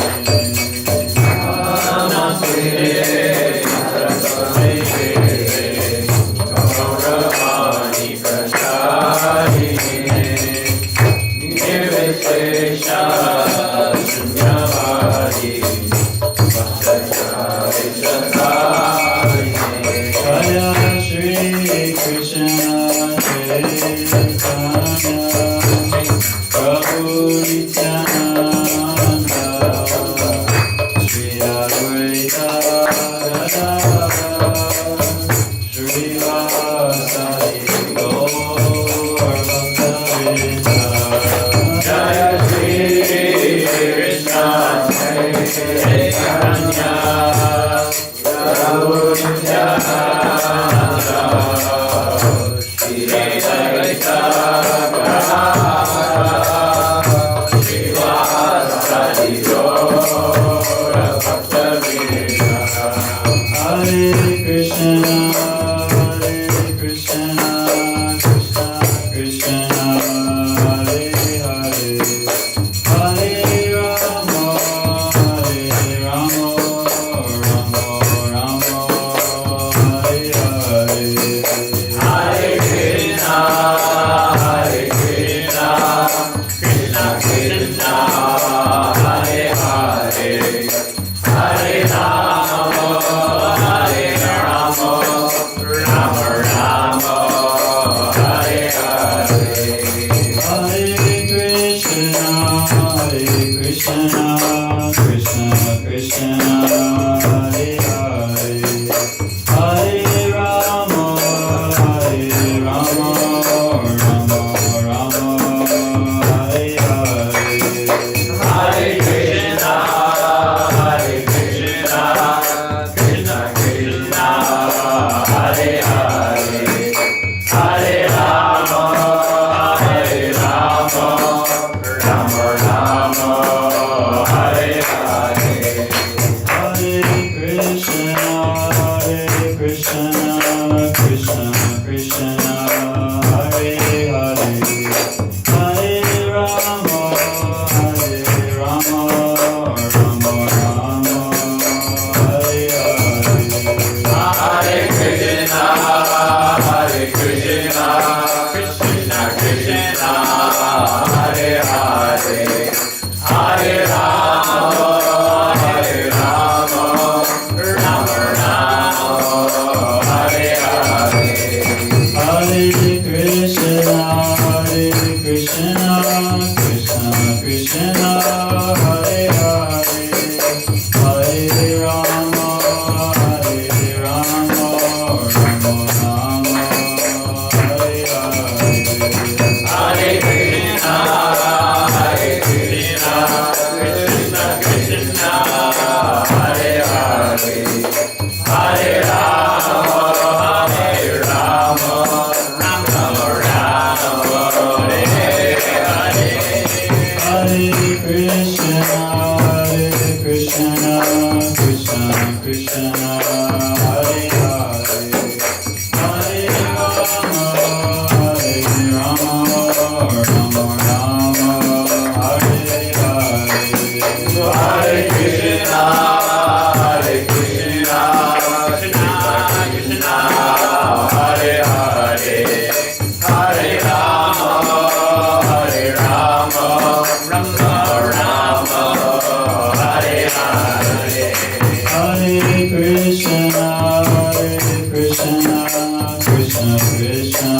Krishna Krishna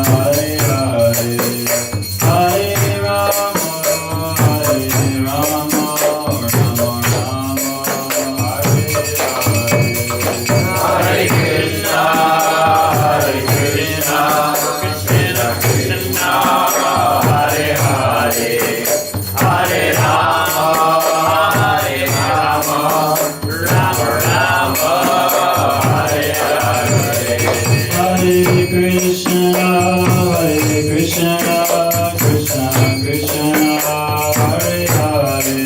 Hare Hare Hare Rama Hare Rama Rama Rama Hare Hare Hare Krishna Krishna Krishna Hare Hare Hare Rama Rama Rama Hare Hare Hare Krishna Krishna Krishna Hare Hare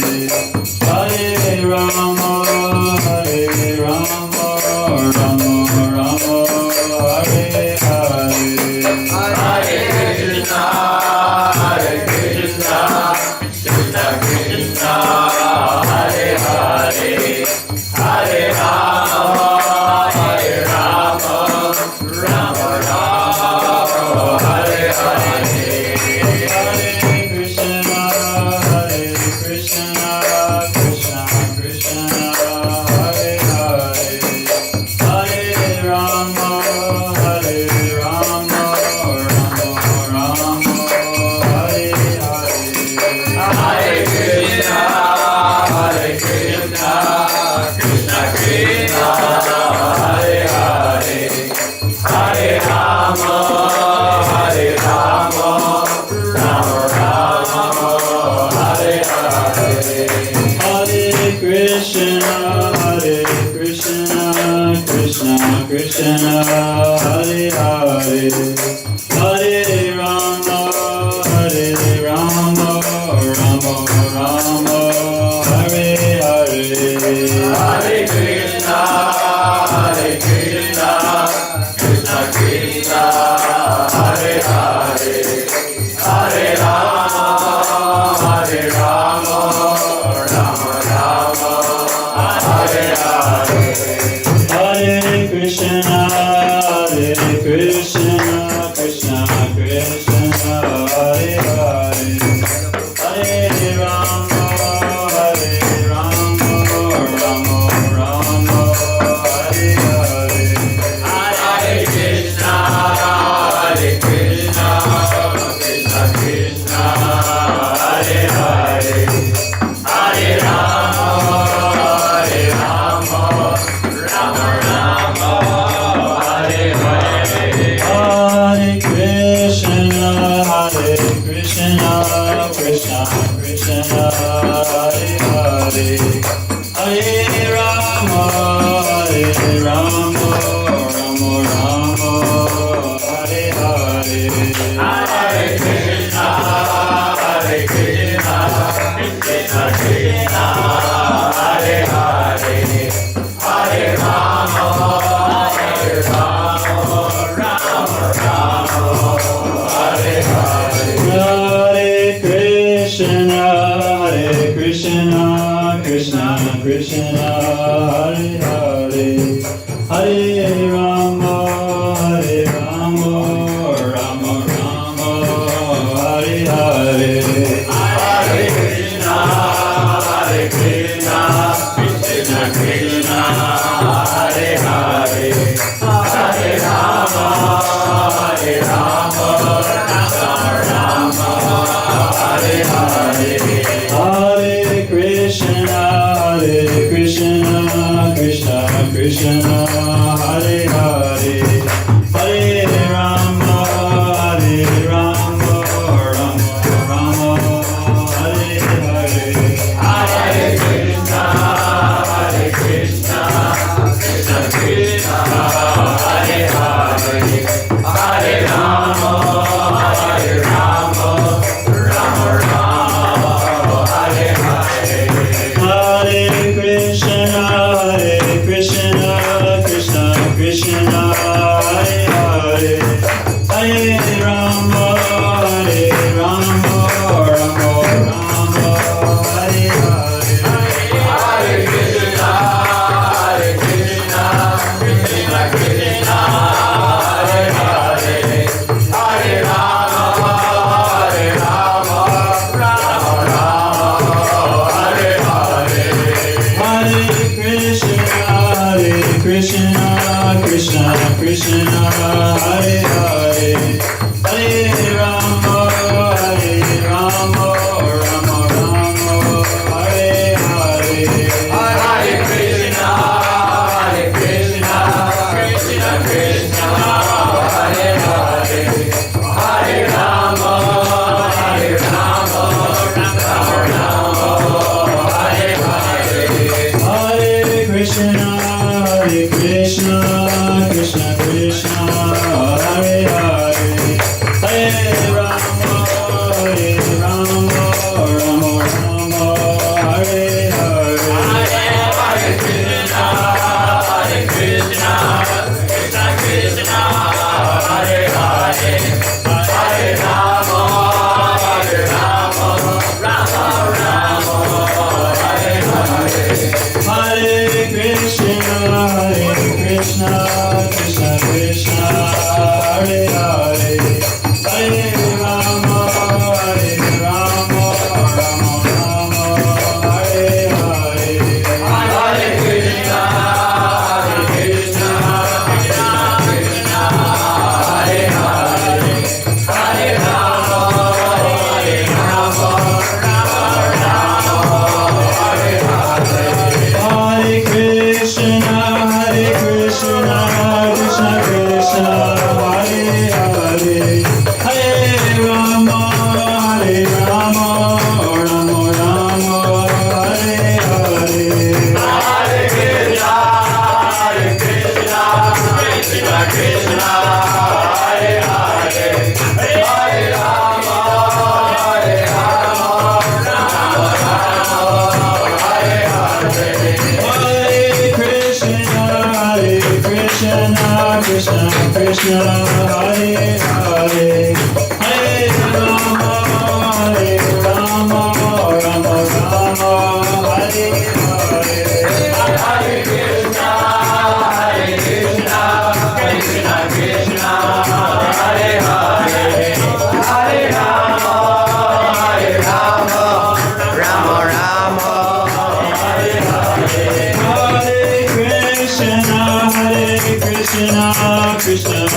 Hare Rama Rama Rama Hare Hare Hare Krishna Krishna Krishna Hare Hare Hare Rama Rama Hare Hare Hare Krishna Krishna Krishna Hare Hare Hare Rama Rama Rama Hare Hare Hare Krishna Krishna Krishna Hare Hare Hare Rama Rama Rama Hare Hare Hare Krishna Krishna Krishna Hare Hare Hare Rama Rama Rama Hare Hare Hare Krishna Krishna Krishna Hare Hare Hare Rama Rama Rama Hare Hare Hare Krishna Krishna Krishna Hare Hare Hare Rama Rama Rama Hare Hare Hare Krishna Krishna Krishna Hare Hare Hare Rama Rama Rama Hare Hare Hare Krishna Krishna Krishna Hare Hare Hare Rama Rama Rama Hare Hare Hare Krishna Krishna Krishna Hare Hare Hare Rama Rama Hare Hare Hare Krishna Krishna Krishna Hare Hare Hare Rama Rama Rama Hare Hare Hare Krishna Krishna Krishna Hare Hare Hare Rama Rama Hare Hare Hare Krishna Krishna,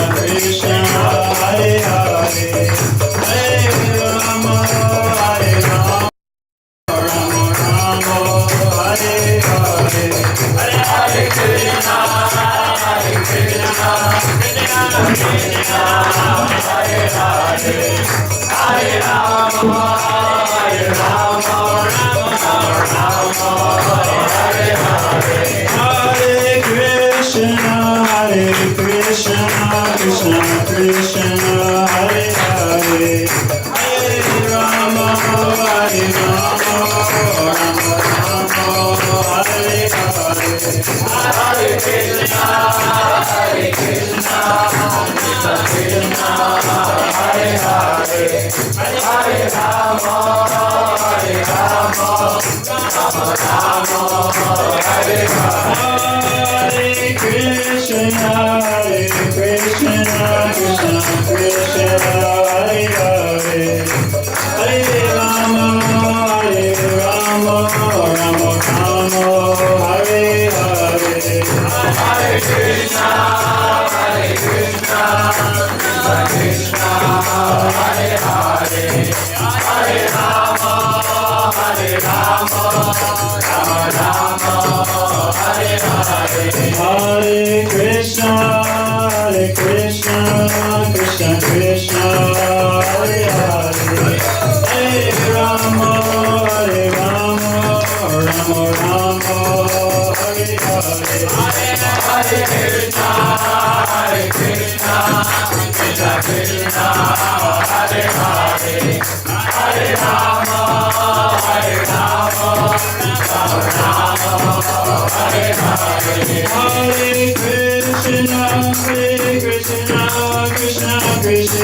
Krishna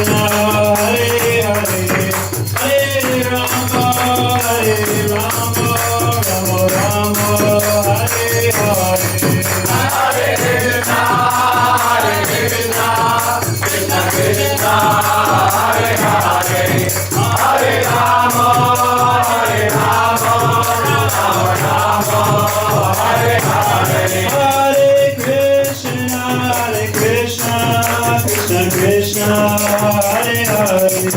Krishna, Hare Hare,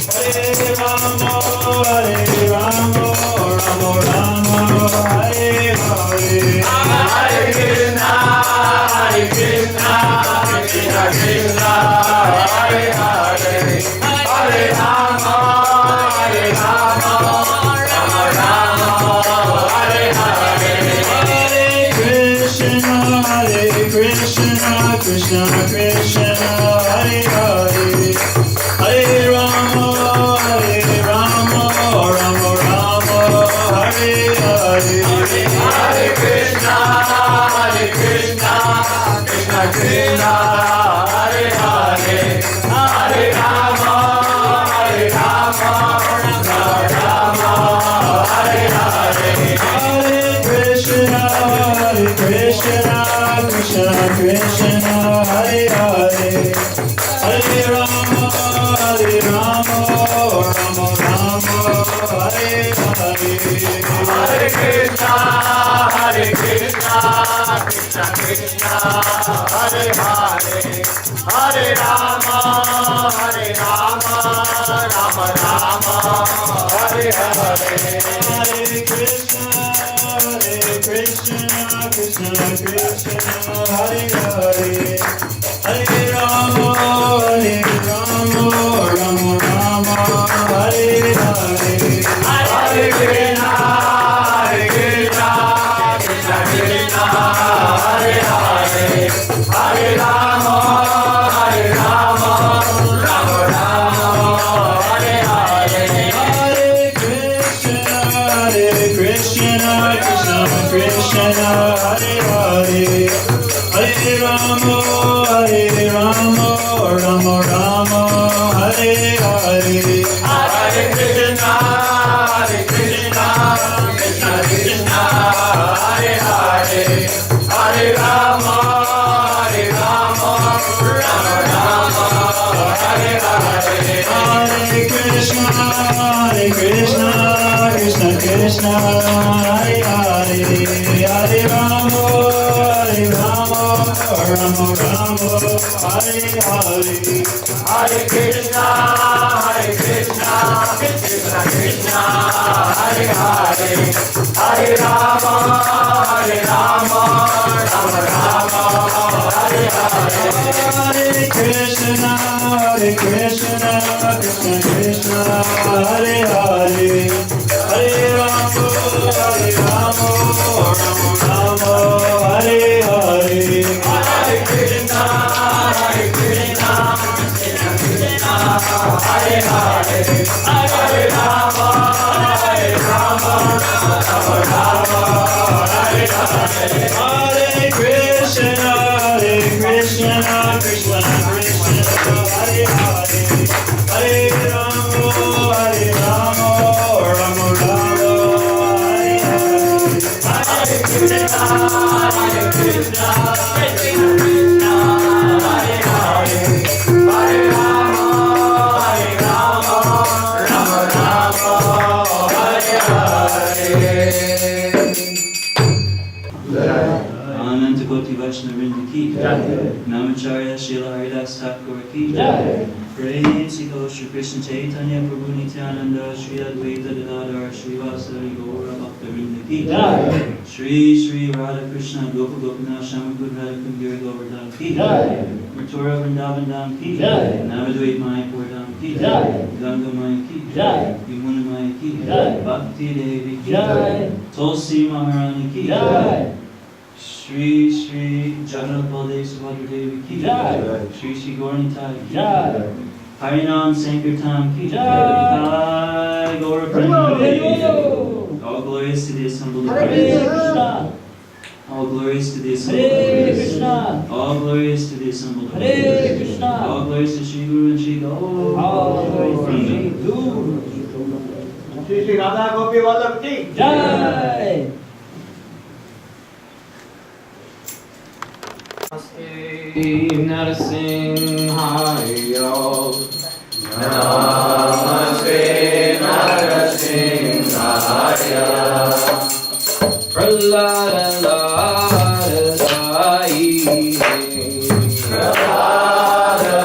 Hare Rama, Rama Rama, Hare Hare. Hare Krishna, Krishna Krishna, Hare Hare, Hare Rama, Rama Rama, Hare Hare. Hare Krishna, Krishna Krishna, Hare Hare, Hare Rama, Rama Rama, Hare Hare. Hare Krishna, Krishna Krishna, Hare Hare, Hare Rama, Rama Rama, Hare Hare. Hare Krishna, Krishna Krishna, Hare Hare, Hare Rama, Rama Rama, Hare Hare. Hare Krishna, Krishna Krishna, Hare Hare, Hare Rama, Rama Rama, Hare Hare. Hare Krishna, Krishna Krishna, Hare Hare, Hare Rama, Rama Rama, Hare Hare. Hare Krishna, Krishna Krishna, Hare Hare, Hare Rama, Rama Rama, Hare Hare. Hare Krishna, Krishna Krishna, Hare Hare, Hare Rama, Rama Rama, Hare Hare. Hare Krishna, Krishna Krishna, Hare Hare, Hare Rama, Rama Rama, Hare Hare. Hare Krishna, Krishna Krishna, Hare Hare, Hare Rama, Rama Rama, Hare Hare. Hare Krishna, Krishna Krishna, Hare Hare, Hare Rama, Rama Rama, Hare Hare. Hare Krishna, Krishna Krishna, Hare Hare, Hare Rama, Rama Rama, Hare Hare. Hare Krishna, Krishna Krishna, Hare Hare, Hare Rama, Rama Rama, Hare Hare. Hare Krishna, Krishna Krishna, Hare Hare, Hare Rama, Rama Rama, Hare Hare. Hare Krishna, Krishna Krishna, Hare Hare, Hare Rama, Rama Rama, Hare Hare. Ananta Koti Vaishnava Vrinda ki Namacharya Srila Haridas Thakur ki Praise Shri Krishna Chaitanya Prabhu Nityananda Shri Advaita Gadadhar Shri Vasari Gaura Bhakta Vrinda ki Shri Radha Krishna Gopa Gopinath Shamakud Radha Kundira Govardhan ki Mathura Vrindavan Dham ki Navadvait Mayapur Dham ki Ganga Maya ki Yamuna Maya ki Bhakti Devi ki Tulsi Maharani ki Shri Jagannath Baldev Subhadra Devi ki Shri Gauranitai ki Harinam Sankirtan ki Jai Gaura Pranam. All glorious to the assembled praise. All glorious to the assembled praise. All glorious to the assembled praise. All glorious to Shri Guru and Shri Gaura. Shri Radha Gopi Vallabh ki Jai. Narasimhaya Namaste Narasimhaya Prahlada Ladai Prahlada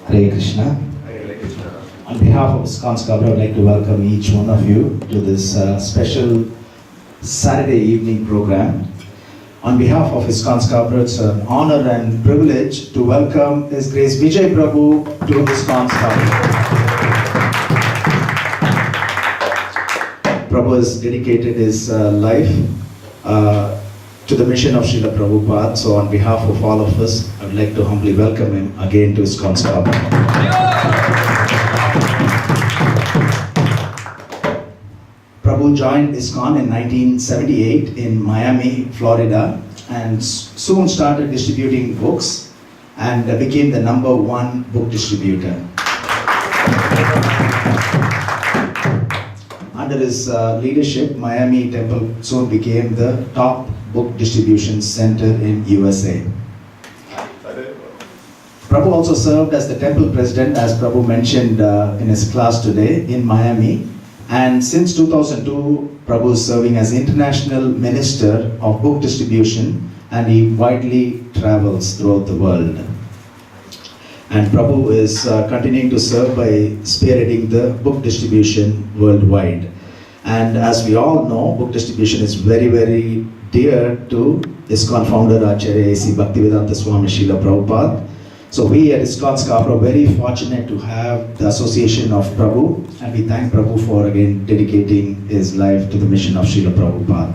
Hare Krishna. On behalf of ISKCON Scarborough, I would like to welcome each one of you to this special Saturday evening program. On behalf of ISKCON Scarborough, it's an honor and privilege to welcome His Grace Vijay Prabhu to ISKCON Scarborough. Prabhu has dedicated his life to the mission of Srila Prabhupada. So on behalf of all of us, I would like to humbly welcome him again to ISKCON Scarborough. Prabhu joined ISKCON in 1978 in Miami, Florida, and soon started distributing books and became the #1 book distributor. under his leadership, Miami Temple soon became the top book distribution center in USA. Prabhu also served as the temple president, as Prabhu mentioned in his class today, in Miami. And since 2002, Prabhu is serving as international minister of book distribution, and he widely travels throughout the world. And Prabhu is continuing to serve by spearheading the book distribution worldwide. And as we all know, book distribution is very, very dear to ISKCON founder Acharya A.C. Bhaktivedanta Swami Srila Prabhupada. So we at ISKCON Scarborough are very fortunate to have the association of Prabhu, and we thank Prabhu for again dedicating his life to the mission of Srila Prabhupada.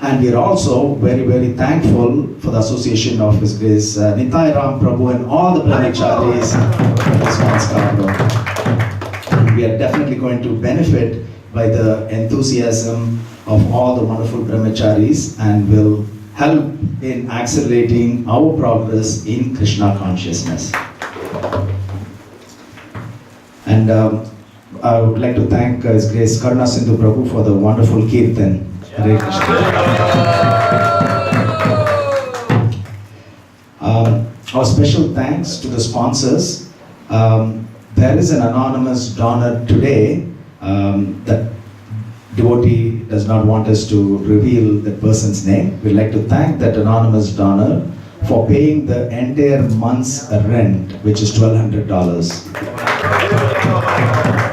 And we are also very, very thankful for the association of His Grace Nitai Ram Prabhu and all the brahmacharis at ISKCON Scarborough. And we are definitely going to benefit by the enthusiasm of all the wonderful brahmacharis, and will help in accelerating our progress in Krishna consciousness. And I would like to thank His Grace Karuna Sindhu Prabhu for the wonderful Kirtan. Hare Krishna. Our special thanks to the sponsors. There is an anonymous donor today. That devotee does not want us to reveal that person's name. We'd like to thank that anonymous donor for paying the entire month's rent, which is $1,200.